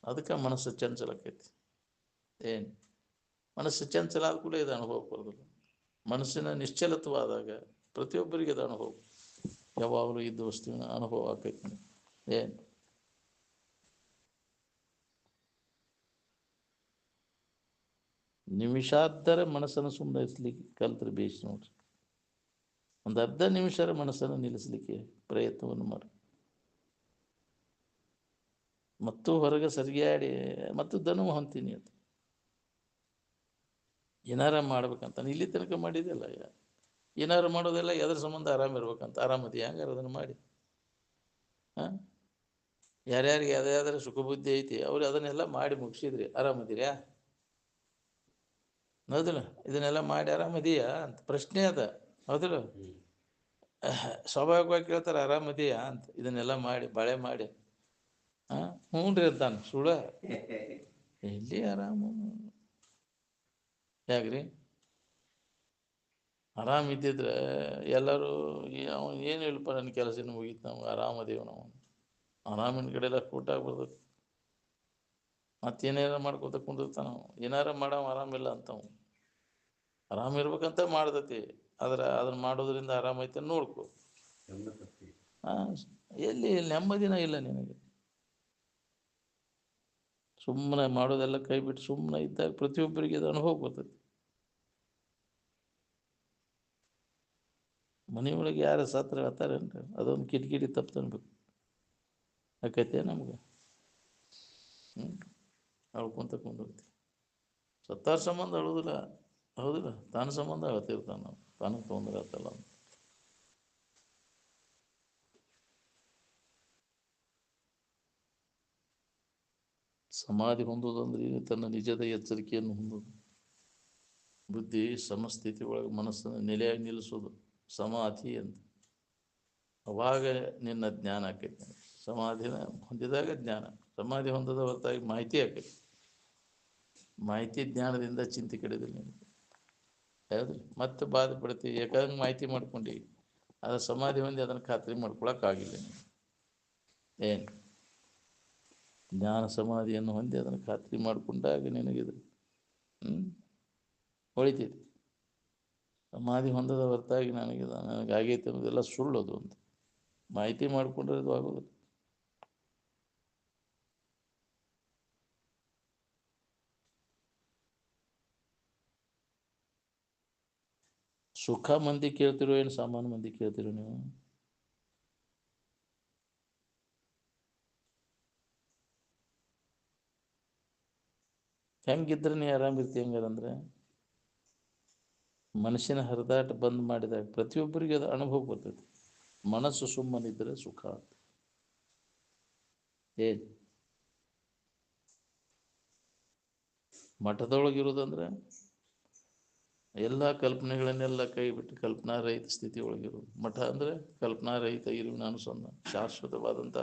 ಅದಕ್ಕೆ ಮನಸ್ಸು ಚಂಚಲ ಆಕೈತಿ. ಏನು ಮನಸ್ಸು ಚಂಚಲ ಆದ ಕೂಡ ಇದು ಅನುಭವ ಬರೋದಿಲ್ಲ. ಮನಸ್ಸಿನ ನಿಶ್ಚಲತ್ವಾದಾಗ ಪ್ರತಿಯೊಬ್ಬರಿಗೆ ಇದು ಅನುಭವ, ಯಾವಾಗಲೂ ಇದ್ದ ವಸ್ತುವಿನ ಅನುಭವ ಆಕೈತಿ. ಏನು ನಿಮಿಷಾದ್ದರ ಮನಸ್ಸನ್ನು ಸುಮ್ಮನಿಸ್ಲಿಕ್ಕೆ ಕಲ್ತ್ರೆ ಬೇಸ್ ನೋಡ್ರಿ. ಒಂದು ಅರ್ಧ ನಿಮಿಷರ ಮನಸ್ಸನ್ನು ನಿಲ್ಲಿಸಲಿಕ್ಕೆ ಪ್ರಯತ್ನವನ್ನು ಮಾಡಿ. ಮತ್ತು ಹೊರಗೆ ಸರಿಯಾಡಿ ಮತ್ತು ದನು ಹೊಂತೀನಿ ಅಂತ ಏನಾರ ಮಾಡ್ಬೇಕಂತ ಇಲ್ಲಿ ತನಕ ಮಾಡಿದೆಲ್ಲ. ಏನಾರು ಮಾಡೋದೆಲ್ಲ ಎದ್ರ ಸಂಬಂಧ ಆರಾಮಿರ್ಬೇಕಂತ. ಆರಾಮದಿ ಹಂಗಾರ ಅದನ್ನು ಮಾಡಿ. ಹಾಂ ಯಾರ್ಯಾರಿಗೆ ಯಾವ್ದಾದ್ರೆ ಸುಖ ಬುದ್ಧಿ ಐತಿ ಅವ್ರು ಅದನ್ನೆಲ್ಲ ಮಾಡಿ ಮುಗಿಸಿದ್ರಿ ಆರಾಮದಿರ್ಯಾ? ಹೌದಿಲ್ಲ? ಇದನ್ನೆಲ್ಲ ಮಾಡಿ ಆರಾಮದೀಯಾ ಅಂತ ಪ್ರಶ್ನೆ ಅದ. ಹೌದಿಲ್ಲ? ಸ್ವಾಭಾವಿಕವಾಗಿ ಕೇಳ್ತಾರೆ ಆರಾಮದೀಯಾ ಅಂತ. ಇದನ್ನೆಲ್ಲ ಮಾಡಿ ಬಾಳೆ ಮಾಡಿ ಹ್ಞೂ ರೀ ಅಂತಾನೆ. ಸುಳ್ಳ ಎಲ್ಲಿ ಆರಾಮ? ಯಾಕ್ರಿ ಆರಾಮಿದ್ದಿದ್ರೆ ಎಲ್ಲರೂ ಅವನು ಏನು ಹೇಳಪ್ಪ, ನನ್ನ ಕೆಲಸ ಮುಗೀತು, ನಾವು ಆರಾಮದೇವು. ನಾವು ಆರಾಮಿನ ಕಡೆ ಎಲ್ಲ ಕೂಟಾಗಿ ಬರ್ತೈತಿ. ಮತ್ತೇನೇನಾರ ಮಾಡ್ಕೋತ ಕುಂದಿರ್ತಾನ. ನಾವು ಏನಾರ ಮಾಡವ ಆರಾಮಿಲ್ಲ ಅಂತವು. ಆರಾಮಿರ್ಬೇಕಂತ ಮಾಡ್ತೈತಿ, ಆದ್ರೆ ಅದನ್ನ ಮಾಡೋದ್ರಿಂದ ಆರಾಮೈತೆ ನೋಡ್ಕೊ. ಎಲ್ಲಿ ನೆಮ್ಮದಿನ ಇಲ್ಲ ನಿನಗೆ. ಸುಮ್ಮನೆ ಮಾಡೋದೆಲ್ಲ ಕೈ ಬಿಟ್ಟು ಸುಮ್ಮನೆ ಇದ್ದಾಗ ಪ್ರತಿಯೊಬ್ಬರಿಗೆ ಅದು ಅನುಭವ ಬರ್ತೈತಿ. ಮನೆಯೊಳಗೆ ಯಾರು ಸತ್ರ ಹೇಳ್ತಾರೇನ್ರಿ ಅದೊಂದು ಕಿಟಕಿಟಿ ತಪ್ಪು ಅನ್ಬೇಕು ಆಕೈತೆ ನಮ್ಗೆ. ಅಳ್ಕೊಂತ ಕುಂದಿರ್ತೀವಿ. ಸತ್ತಾರ ಸಂಬಂಧ ಅಳುವುದಿಲ್ಲ, ಹೌದಿಲ್ಲ, ತಾನ ಸಂಬಂಧ ಅಳ್ತಿರ್ತಾನೆ ನಾವು, ತಾನಕ್ಕೆ ತೊಂದರೆ ಆಗ್ತಲ್ಲ ಅಂತ. ಸಮಾಧಿ ಹೊಂದೋದಂದ್ರೆ ತನ್ನ ನಿಜದ ಎಚ್ಚರಿಕೆಯನ್ನು ಹೊಂದೋದು. ಬುದ್ಧಿ ಸಮಸ್ಥಿತಿ ಒಳಗೆ ಮನಸ್ಸನ್ನು ನೆಲೆಯಾಗಿ ನಿಲ್ಲಿಸೋದು ಸಮಾಧಿ ಅಂತ. ಅವಾಗ ನಿನ್ನ ಜ್ಞಾನ ಆಕೈತಿ. ಸಮಾಧಿನ ಹೊಂದಿದಾಗ ಜ್ಞಾನ. ಸಮಾಧಿ ಹೊಂದದ ಹೊರತಾಗಿ ಮಾಹಿತಿ ಆಕೈತಿ. ಮಾಹಿತಿ ಜ್ಞಾನದಿಂದ ಚಿಂತೆ ಕಡಿದಿಲ್ಲ ನಿನಗೆ, ಹೌದಿಲ್ಲ. ಮತ್ತೆ ಬಾಧೆ ಪಡ್ತೀವಿ, ಯಾಕಂದ್ರೆ ಮಾಹಿತಿ ಮಾಡ್ಕೊಂಡು ಅದು ಸಮಾಧಿ ಹೊಂದಿ ಅದನ್ನು ಖಾತ್ರಿ ಮಾಡ್ಕೊಳಕ್ಕಾಗಿಲ್ಲ ನೀನು. ಏನು ಜ್ಞಾನ ಸಮಾಧಿಯನ್ನು ಹೊಂದಿ ಅದನ್ನು ಖಾತ್ರಿ ಮಾಡಿಕೊಂಡಾಗ ನಿನಗಿದು ಹೊಳಿತೈತಿ. ಸಮಾಧಿ ಹೊಂದದ ಹೊರತಾಗಿ ನನಗಾಗೈತೆ ಅನ್ನೋದೆಲ್ಲ ಸುಳ್ಳೋದು ಅಂತ ಮಾಹಿತಿ ಮಾಡಿಕೊಂಡ್ರೆ ಅದು ಆಗೋದಿಲ್ಲ. ಸುಖ ಮಂದಿ ಕೇಳ್ತಿರೋ ಏನು ಸಾಮಾನ್ಯ ಮಂದಿ ಕೇಳ್ತಿರೋ ನೀವು? ಹೆಂಗಿದ್ರೆ ನೀ ಆರಾಮಿರ್ತಿ. ಹೆಂಗಾರಂದ್ರೆ ಮನಸ್ಸಿನ ಹರಿದಾಟ ಬಂದ್ ಮಾಡಿದಾಗ ಪ್ರತಿಯೊಬ್ಬರಿಗೆ ಅದು ಅನುಭವ ಬರ್ತೈತಿ. ಮನಸ್ಸು ಸುಮ್ಮನಿದ್ರೆ ಸುಖ. ಏನು ಮಠದೊಳಗಿರೋದಂದ್ರೆ ಎಲ್ಲ ಕಲ್ಪನೆಗಳನ್ನೆಲ್ಲ ಕೈ ಬಿಟ್ಟು ಕಲ್ಪನಾರಹಿತ ಸ್ಥಿತಿ ಒಳಗಿರೋದು. ಮಠ ಅಂದರೆ ಕಲ್ಪನಾರಹಿತ ಇರುವಿನ ಅನುಸಂಧಾನ, ಶಾಶ್ವತವಾದಂಥ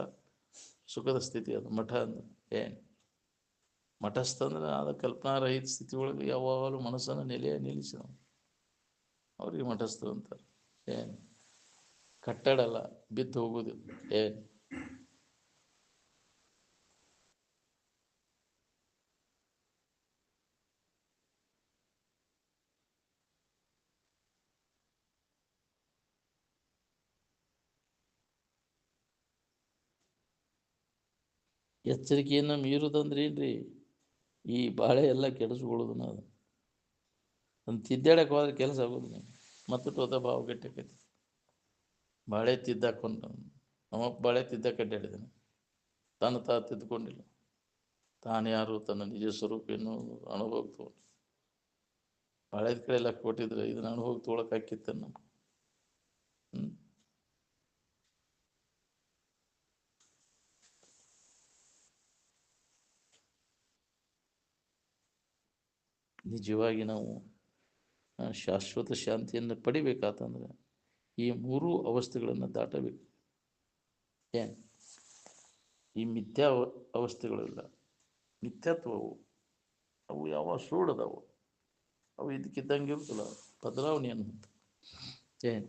ಸುಖದ ಸ್ಥಿತಿ ಅದು ಮಠ ಅಂದ್ರೆ. ಏನು ಮಠಸ್ಥ ಅಂದ್ರೆ ಅದು ಕಲ್ಪನಾರಹಿತ ಸ್ಥಿತಿ ಒಳಗೆ ಯಾವಾಗಲೂ ಮನಸ್ಸನ್ನು ನಿಲ್ಲಿಸಿ ನಾವು ಅವ್ರಿಗೆ ಮಠಸ್ಥರು ಅಂತಾರೆ. ಏನು ಕಟ್ಟಡ ಅಲ್ಲ, ಬಿದ್ದು ಹೋಗೋದಿಲ್ಲ. ಏನು ಎಚ್ಚರಿಕೆಯನ್ನು ಮೀರುದಂದ್ರೆ ಏನ್ರಿ? ಈ ಬಾಳೆ ಎಲ್ಲ ಕೆಡಿಸ್ಕೊಳ್ಳೋದನ್ನ ಅದು ಒಂದು ತಿದ್ದಾಡಕ್ಕೆ ಹೋದ್ರೆ ಕೆಲಸ ಆಗೋದು ನೀವು ಮತ್ತೆ ಹೋದ ಭಾವ ಗಟ್ಟಿಕೈತಿ. ಬಾಳೆ ತಿದ್ದಾಕೊಂಡು ನಮ್ಮಪ್ಪ ಬಾಳೆ ತಿದ್ದಕ್ಕೆ ಅಡ್ಡಾಡಿದ್ದಾನೆ, ತಾನು ತಿದ್ದುಕೊಂಡಿಲ್ಲ. ತಾನು ಯಾರು, ತನ್ನ ನಿಜ ಸ್ವರೂಪ ಏನು ಅನುಭವ ತಗೊಂಡು ಬಾಳೆದ ಕಡೆ ಎಲ್ಲ ಕೊಟ್ಟಿದ್ರೆ ಇದನ್ನ ಅನುಭವ ತೊಗೊಳಕ್ಕೆ ಹಾಕಿತ್ತ ನಮ್ಗೆ. ನಿಜವಾಗಿ ನಾವು ಶಾಶ್ವತ ಶಾಂತಿಯನ್ನು ಪಡಿಬೇಕಾತಂದ್ರೆ ಈ ಮೂರೂ ಅವಸ್ಥೆಗಳನ್ನು ದಾಟಬೇಕು. ಏನು ಈ ಮಿಥ್ಯಾ ಅವಸ್ಥೆಗಳಿಲ್ಲ, ಮಿಥ್ಯಾತ್ವವು ಅವು ಯಾವ ಸುಳ್ಳದವು, ಅವು ಇದಕ್ಕಿದ್ದಂಗೆ ಇರುತ್ತಲ್ಲ ಬದಲಾವಣೆ ಅನ್ನುವಂಥ. ಏನು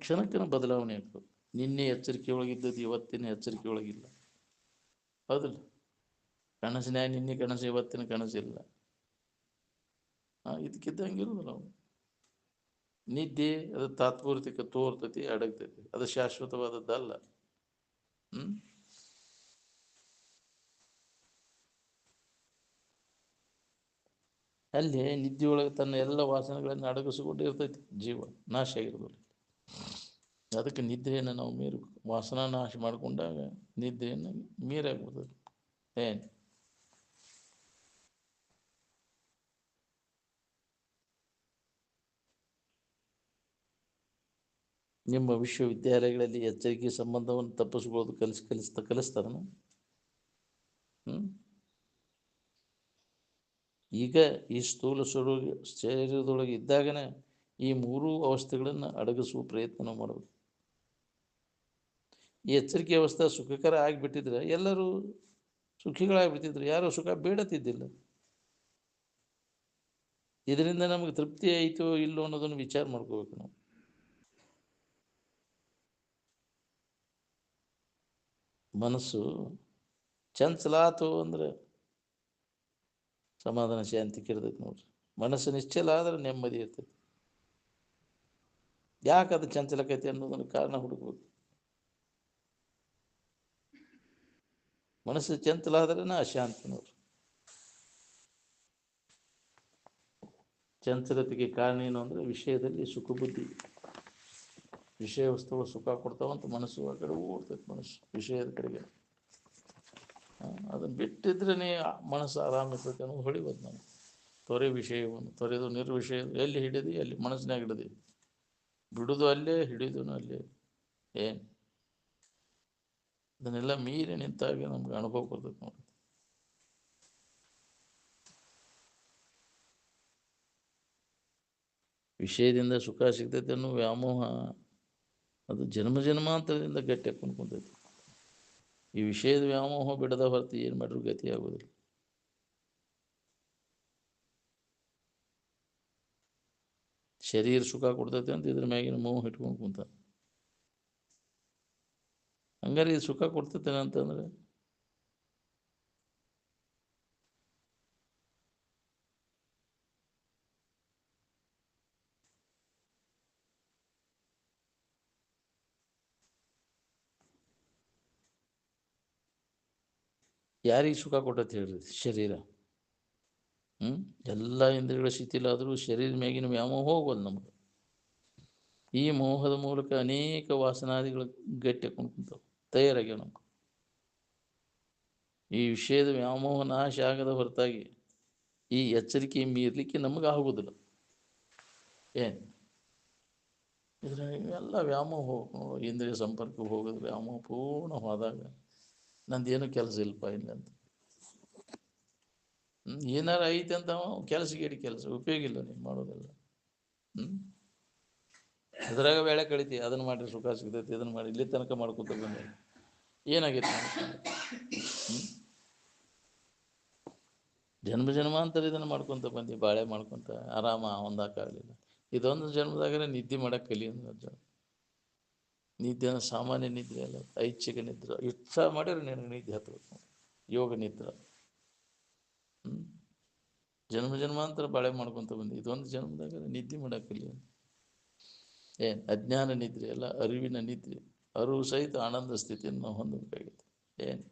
ಕ್ಷಣಕ್ಕನ ಬದಲಾವಣೆ ಆಗ್ತದೆ. ನಿನ್ನೆ ಎಚ್ಚರಿಕೆ ಒಳಗಿದ್ದದ್ದು ಇವತ್ತಿನ ಎಚ್ಚರಿಕೆ ಒಳಗಿಲ್ಲ, ಹೌದಿಲ್ಲ. ಕನಸಿನ ನಿನ್ನೆ ಕನಸು ಇವತ್ತಿನ ಕನಸಿಲ್ಲ. ಇದಕ್ಕಿದ್ದಂಗೆ ಇರೋದಿಲ್ಲ ನಾವು. ನಿದ್ದೆ ಅದು ತಾತ್ಪೂರ್ತಿಕ ತೋರ್ತತಿ, ಅಡಗ್ತೈತಿ, ಅದು ಶಾಶ್ವತವಾದದ್ದಲ್ಲ. ಅಲ್ಲಿ ನಿದ್ದೆಯೊಳಗೆ ತನ್ನ ಎಲ್ಲ ವಾಸನೆಗಳನ್ನು ಅಡಗಿಸಿಕೊಂಡು ಇರ್ತೈತಿ ಜೀವ, ನಾಶ ಆಗಿರೋದಿಲ್ಲ. ಅದಕ್ಕೆ ನಿದ್ರೆಯನ್ನು ನಾವು ಮೀರಬೇಕು. ವಾಸನ ನಾಶ ಮಾಡಿಕೊಂಡಾಗ ನಿದ್ರೆಯನ್ನು ಮೀರಾಗ್ಬಿಡ್ತದೆ. ಏನು ನಿಮ್ಮ ವಿಶ್ವವಿದ್ಯಾಲಯಗಳಲ್ಲಿ ಎಚ್ಚರಿಕೆ ಸಂಬಂಧವನ್ನು ತಪ್ಪಿಸ್ಕೊಳ್ಳೋದು ಕಲಿಸ್ತಾರನ? ಈಗ ಈ ಸ್ಥೂಲ ಶರೀರದೊಳಗೆ ಇದ್ದಾಗನೇ ಈ ಮೂರೂ ಅವಸ್ಥೆಗಳನ್ನು ಅಡಗಿಸುವ ಪ್ರಯತ್ನ ನಾವು ಮಾಡಬೇಕು. ಈ ಎಚ್ಚರಿಕೆ ಅವಸ್ಥೆ ಸುಖಕರ ಆಗಿಬಿಟ್ಟಿದ್ರೆ ಎಲ್ಲರೂ ಸುಖಿಗಳಾಗಿಬಿಟ್ಟಿದ್ರು, ಯಾರೂ ಸುಖ ಬೇಡತಿದ್ದಿಲ್ಲ. ಇದರಿಂದ ನಮಗೆ ತೃಪ್ತಿ ಆಯಿತೋ ಇಲ್ಲೋ ಅನ್ನೋದನ್ನು ವಿಚಾರ ಮಾಡ್ಕೋಬೇಕು ನಾವು. ಮನಸ್ಸು ಚಂಚಲಾತು ಅಂದ್ರೆ ಸಮಾಧಾನ ಶಾಂತಿ ಕೆಡ್ತೈತಿ ನೋಡ್ರಿ. ಮನಸ್ಸು ನಿಶ್ಚಲ ಆದ್ರೆ ನೆಮ್ಮದಿ ಇರ್ತೈತಿ. ಯಾಕೆ ಅದು ಚಂಚಲಕೈತಿ ಅನ್ನೋದನ್ನು ಕಾರಣ ಹುಡುಕ್ಬೇಕು. ಮನಸ್ಸು ಚಂಚಲ ಆದ್ರೆ ಅಶಾಂತಿ ನೋಡ್ರಿ. ಚಂಚಲತೆಗೆ ಕಾರಣ ಏನು ಅಂದರೆ ವಿಷಯದಲ್ಲಿ ಸುಖ ಬುದ್ಧಿ. ವಿಷಯ ವಸ್ತುಗಳು ಸುಖ ಕೊಡ್ತಾವಂತ ಮನಸ್ಸು ಆ ಕಡೆ ಓಡ್ತೈತೆ, ಮನಸ್ಸು ವಿಷಯದ ಕಡೆಗೆ. ಅದನ್ನು ಬಿಟ್ಟಿದ್ರೆ ಮನಸ್ಸು ಆರಾಮ ಇರ್ತೈತೆ ಅನ್ನೋದು ಹೊಳಿಬೋದು ನಾವು. ತೊರೆ ವಿಷಯವನ್ನು ತೊರೆದು ನಿರ್ವಿಷಯ ಎಲ್ಲಿ ಹಿಡಿದು ಅಲ್ಲಿ ಮನಸ್ಸಿನಾಗ ಹಿಡಿದು ಬಿಡುದು ಅಲ್ಲೇ, ಹಿಡಿದು ಅಲ್ಲೇ. ಏನು ಅದನ್ನೆಲ್ಲ ಮೀರಿ ನಿಂತಾಗ ನಮ್ಗೆ ಅನುಭವ ಬರ್ತೈತೆ ನೋಡಿ. ವಿಷಯದಿಂದ ಸುಖ ಸಿಗ್ತೈತೆ ಅನ್ನೋ ವ್ಯಾಮೋಹ ಅದು ಜನ್ಮ ಜನ್ಮಾಂತರದಿಂದ ಗಟ್ಟಿ ಹಾಕೊಂಡು ಕುಂತೈತಿ. ಈ ವಿಷಯದ ವ್ಯಾಮೋಹ ಬಿಡದ ಹೊರತು ಏನು ಮಾಡಿದ್ರು ಗತಿ ಆಗೋದಿಲ್ಲ. ಶರೀರ ಸುಖ ಕೊಡ್ತೈತೆ ಅಂತ ಇದ್ರ ಮ್ಯಾಗಿನ ಮೋಹ ಇಟ್ಕೊಂಡು ಕುಂತ. ಹಂಗಾರೆ ಇದು ಸುಖ ಕೊಡ್ತೈತೇನೆ ಅಂತಂದ್ರೆ ಯಾರಿಗೆ ಸುಖ ಕೊಟ್ಟೈತೆ ಹೇಳ್ರಿ? ಶರೀರ. ಎಲ್ಲ ಇಂದ್ರಿಯಗಳ ಶಿಥಿಲ ಆದರೂ ಶರೀರ ಮ್ಯಾಗಿನ ವ್ಯಾಮೋಹ ಹೋಗೋದು ನಮ್ಗೆ. ಈ ಮೋಹದ ಮೂಲಕ ಅನೇಕ ವಾಸನಾದಿಗಳು ಗಟ್ಟಿ ಹಾಕೊಂಡು ಕುಂತಾವೆ, ತಯಾರಾಗ್ಯಾವ ನಮ್ಗೆ. ಈ ವಿಷಯದ ವ್ಯಾಮೋಹ ನಾಶ ಆಗದ ಹೊರತಾಗಿ ಈ ಎಚ್ಚರಿಕೆ ಮೀರಲಿಕ್ಕೆ ನಮಗೆ ಆಗುವುದಿಲ್ಲ. ಏನು ಇದ್ರ ಎಲ್ಲ ವ್ಯಾಮೋಹ ಹೋಗ್ಬೇಕು. ಇಂದ್ರಿಯ ಸಂಪರ್ಕ ಹೋಗೋದು ವ್ಯಾಮೋಹ ಪೂರ್ಣ ಹೋದಾಗ ನಂದೇನು ಕೆಲಸ ಇಲ್ಲಪ್ಪ ಇಲ್ಲಂತ. ಏನಾರು ಐತೆ ಅಂತ ಕೆಲಸಗೇಡಿ ಕೆಲಸ ಉಪಯೋಗ ಇಲ್ಲ ನೀನು ಮಾಡೋದೆಲ್ಲ. ಅದ್ರಾಗ ವೇಳೆ ಕಳಿತಿ, ಅದನ್ನು ಮಾಡಿ ಸುಖ ಸಿಗ್ತೈತಿ, ಇದನ್ನು ಮಾಡಿ ಇಲ್ಲಿ ತನಕ ಮಾಡ್ಕೊತ ಬಂದ ಏನಾಗೈತಿ? ಜನ್ಮ ಜನ್ಮಾಂತರ ಇದನ್ನು ಮಾಡ್ಕೊತ ಬಂದು ಬಾಳೆ ಮಾಡ್ಕೊತ ಆರಾಮ ಹೊಂದಾಕಾಗಲಿಲ್ಲ. ಇದೊಂದು ಜನ್ಮದಾಗಲೇ ನಿದ್ದೆ ಮಾಡಕ್ಕೆ ಕಲಿ ಅಂದ್ರೆ ನಿದ್ದೆ ಅಂದ್ರೆ ಸಾಮಾನ್ಯ ನಿದ್ರೆ ಅಲ್ಲ, ಐಚ್ಛಿಕ ನಿದ್ರೆ. ಇಷ್ಟ ಮಾಡಿದ್ರೆ ನಿನಗೆ ನಿದ್ದೆ ಹತ್ತಬೇಕು. ಯೋಗ ನಿದ್ರೆ. ಜನ್ಮ ಜನ್ಮಾಂತರ ಬಾಳೆ ಮಾಡ್ಕೊತ ಬಂದು ಇದೊಂದು ಜನ್ಮದಾಗ ನಿದ್ದೆ ಮಾಡಕ್ಕೆ ಕಲಿ. ಏನು ಅಜ್ಞಾನ ನಿದ್ರೆ ಅಲ್ಲ, ಅರಿವಿನ ನಿದ್ರೆ. ಅರಿವು ಸಹಿತ ಆನಂದ ಸ್ಥಿತಿಯನ್ನು ನಾವು ಹೊಂದಬೇಕಾಗಿದೆ. ಏನು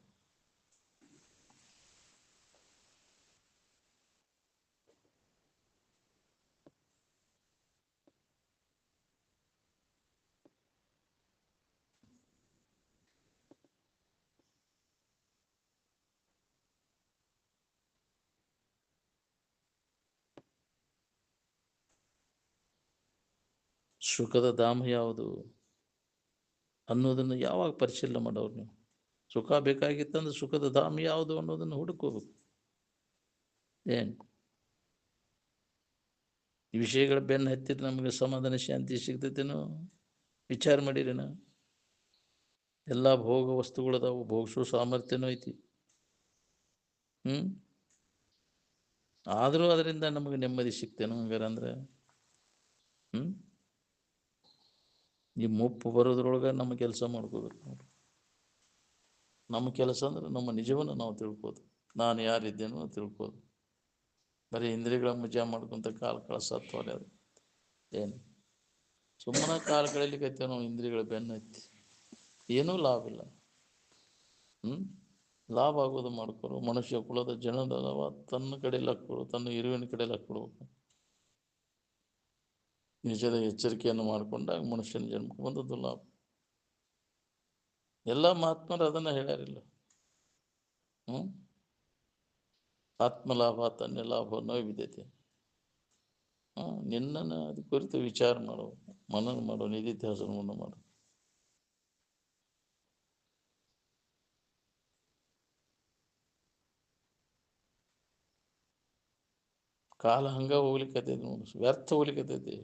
ಸುಖದ ಧಾಮ ಯಾವುದು ಅನ್ನೋದನ್ನು ಯಾವಾಗ ಪರಿಶೀಲನೆ ಮಾಡೋರು ನೀವು? ಸುಖ ಬೇಕಾಗಿತ್ತಂದ್ರೆ ಸುಖದ ಧಾಮ ಯಾವುದು ಅನ್ನೋದನ್ನು ಹುಡುಕೋಬೇಕು. ಏನು ಈ ವಿಷಯಗಳ ಬೆನ್ನು ಹತ್ತಿದ್ರೆ ನಮಗೆ ಸಮಾಧಾನ ಶಾಂತಿ ಸಿಗ್ತೈತೇನೋ? ವಿಚಾರ ಮಾಡಿರೇನ? ಎಲ್ಲ ಭೋಗ ವಸ್ತುಗಳದಾವು, ಭೋಗಿಸೋ ಸಾಮರ್ಥ್ಯನೂ ಐತಿ. ಆದರೂ ಅದರಿಂದ ನಮಗೆ ನೆಮ್ಮದಿ ಸಿಗ್ತೇನೋ ಹಂಗಾರೆ? ಅಂದ್ರೆ ಈ ಮುಪ್ಪು ಬರೋದ್ರೊಳಗೆ ನಮ್ಮ ಕೆಲಸ ಮಾಡ್ಕೋಬೇಕು ನೋಡಿ. ನಮ್ಮ ಕೆಲಸ ಅಂದ್ರೆ ನಮ್ಮ ನಿಜವನ್ನು ನಾವು ತಿಳ್ಕೋದು, ನಾನು ಯಾರಿದ್ದೇನೋ ತಿಳ್ಕೋದು. ಬರೀ ಇಂದ್ರಿಯಗಳ ಮಜಾ ಮಾಡ್ಕೊಂತ ಕಾಲ ಕಳಿಸತ್ವಲ್ಲ. ಅದು ಏನು ಸುಮ್ಮನೆ ಕಾಲ ಕಳೀಲಿಕ್ಕೆ ನಾವು ಇಂದ್ರಿಯಗಳ ಬೆನ್ನು ಹತ್ತಿ ಏನೂ ಲಾಭ ಇಲ್ಲ. ಲಾಭ ಆಗೋದು ಮಾಡ್ಕೊಡು. ಮನುಷ್ಯ ಕುಲದ ಜನದವ ತನ್ನ ಕಡೆ ಲಕ್ಕೊಡು, ತನ್ನ ಇರುವಿನ ಕಡೆ ಲಕ್ಕೊಡ್ಬೇಕು. ನಿಜದ ಎಚ್ಚರಿಕೆಯನ್ನು ಮಾಡಿಕೊಂಡಾಗ ಮನುಷ್ಯನ ಜನ್ಮಕ್ಕೆ ಬಂದದ್ದು ಲಾಭ. ಎಲ್ಲ ಮಹಾತ್ಮರು ಅದನ್ನು ಹೇಳ್ಯಾರಿಲ್ಲ. ಆತ್ಮಲಾಭ ತನ್ಯ ಲಾಭ ನೈವಿಧ್ಯತೆ. ನಿನ್ನನ್ನು ಅದು ಕುರಿತು ವಿಚಾರ ಮಾಡು, ಮನನ ಮಾಡು, ನಿಧಿಧ್ಯಾಸನವನ್ನು ಮಾಡು. ಕಾಲ ಹಂಗ ಹೋಗ್ಲಿಕ್ಕತ್ತೈತಿ ನೋಡಿ, ವ್ಯರ್ಥ ಹೋಗ್ಲಿಕ್ಕತ್ತೈತಿ.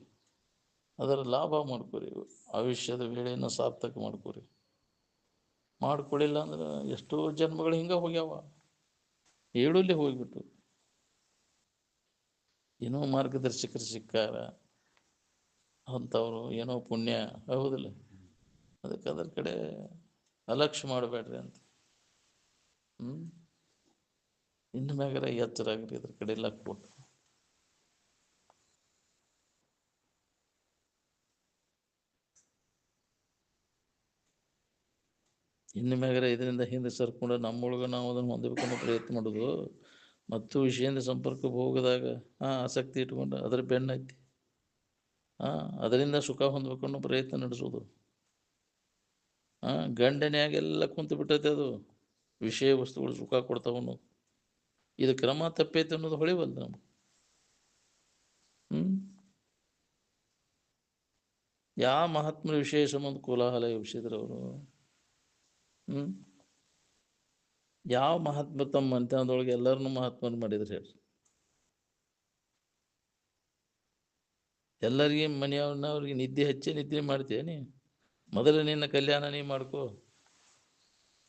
ಅದರ ಲಾಭ ಮಾಡ್ಕೊರಿ. ಆಯುಷ್ಯದ ವೇಳೆಯನ್ನು ಸಾರ್ಥಕ ಮಾಡ್ಕೊರಿ. ಮಾಡ್ಕೊಳ್ಳಿಲ್ಲ ಅಂದ್ರೆ ಎಷ್ಟೋ ಜನ್ಮಗಳು ಹಿಂಗೆ ಹೋಗ್ಯಾವ, ಏಳುಲ್ಲಿ ಹೋಗ್ಬಿಟ್ಟು. ಏನೋ ಮಾರ್ಗದರ್ಶಕರು ಸಿಕ್ಕಾರ ಅಂಥವ್ರು, ಏನೋ ಪುಣ್ಯ. ಹೌದಿಲ್ಲ? ಅದಕ್ಕೆ ಅದರ ಕಡೆ ಅಲಕ್ಷ್ಯ ಮಾಡಬೇಡ್ರಿ ಅಂತ. ಇನ್ನು ಮ್ಯಾಗಾರ ಎಚ್ಚರಾಗ್ರಿ, ಇದ್ರ ಕಡೆ ಲಕ್ ಕೊಟ್ಟು. ಇನ್ನು ಮ್ಯಾಗಾರ ಇದರಿಂದ ಹಿಂದೆ ಸರ್ಕೊಂಡು ನಮ್ಮೊಳಗೆ ನಾವು ಅದನ್ನು ಹೊಂದಬೇಕನ್ನೋ ಪ್ರಯತ್ನ ಮಾಡೋದು ಮತ್ತು ವಿಷಯದಿಂದ ಸಂಪರ್ಕ ಹೋಗದಾಗ ಆಸಕ್ತಿ ಇಟ್ಕೊಂಡು ಅದರ ಬೆನ್ನೈತಿ. ಅದರಿಂದ ಸುಖ ಹೊಂದಬೇಕು ಅನ್ನೋ ಪ್ರಯತ್ನ ನಡೆಸೋದು. ಗಂಡನ್ಯಾಗೆಲ್ಲ ಕುಂತು ಬಿಟ್ಟೈತೆ ಅದು, ವಿಷಯ ವಸ್ತುಗಳು ಸುಖ ಕೊಡ್ತಾವನು. ಇದು ಕ್ರಮ ತಪ್ಪೈತೆ ಅನ್ನೋದು ಹೊಳಿವಲ್ದು ನಮ್ಗೆ. ಯಾವ ಮಹಾತ್ಮರ ವಿಷಯ ಸಂಬಂಧ ಕೋಲಾಹಲ ಎಬ್ಸಿದ್ರು ಅವರು? ಯಾವ ಮಹಾತ್ಮ ತಮ್ಮ ಮನೆತನದೊಳಗೆ ಎಲ್ಲರನ್ನೂ ಮಹಾತ್ಮರು ಮಾಡಿದ್ರು ಹೇಳಿ? ಎಲ್ಲರಿಗೆ ಮನೆಯವ್ರಿಗೆ ನಿದ್ದೆ ಹಚ್ಚಿ ನಿದ್ರೆ ಮಾಡ್ತೀಯ ಮೊದಲು ನಿನ್ನ ಕಲ್ಯಾಣ ನೀ ಮಾಡ್ಕೋ,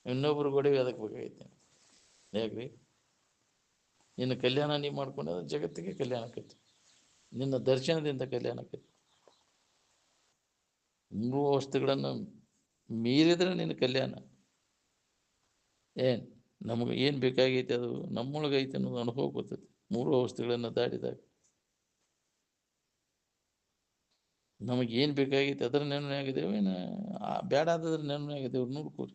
ಇನ್ನೊಬ್ರು ಗೊಡವೆ ಅದಕ್ಕೆ ಬೇಕಾಗೈತೆ. ಯಾಕ್ರಿ? ನಿನ್ನ ಕಲ್ಯಾಣ ನೀ ಮಾಡ್ಕೊಂಡೆ ಜಗತ್ತಿಗೆ ಕಲ್ಯಾಣ ಆಕೈತಿ, ನಿನ್ನ ದರ್ಶನದಿಂದ ಕಲ್ಯಾಣ ಆಕೈತಿ. ಮೂರು ವಸ್ತುಗಳನ್ನು ಮೀರಿದ್ರೆ ನಿನ್ನ ಕಲ್ಯಾಣ. ನಮಗೆ ಏನು ಬೇಕಾಗೈತೆ ಅದು ನಮ್ಮೊಳಗೈತೆ ಅನ್ನೋದು ಅನುಭವ ಬರ್ತೈತಿ ಮೂರು ವಸ್ತುಗಳನ್ನು ದಾಟಿದಾಗ. ನಮಗೇನು ಬೇಕಾಗೈತೆ ಅದರ ನೆನಪೇ ಆಗಿದ್ದೇವೆ, ಬೇಡ ಆದದ್ರ ನೆನಪೇ ಆಗಿದ್ದೇವೆ ನೋಡ್ಕೋರಿ.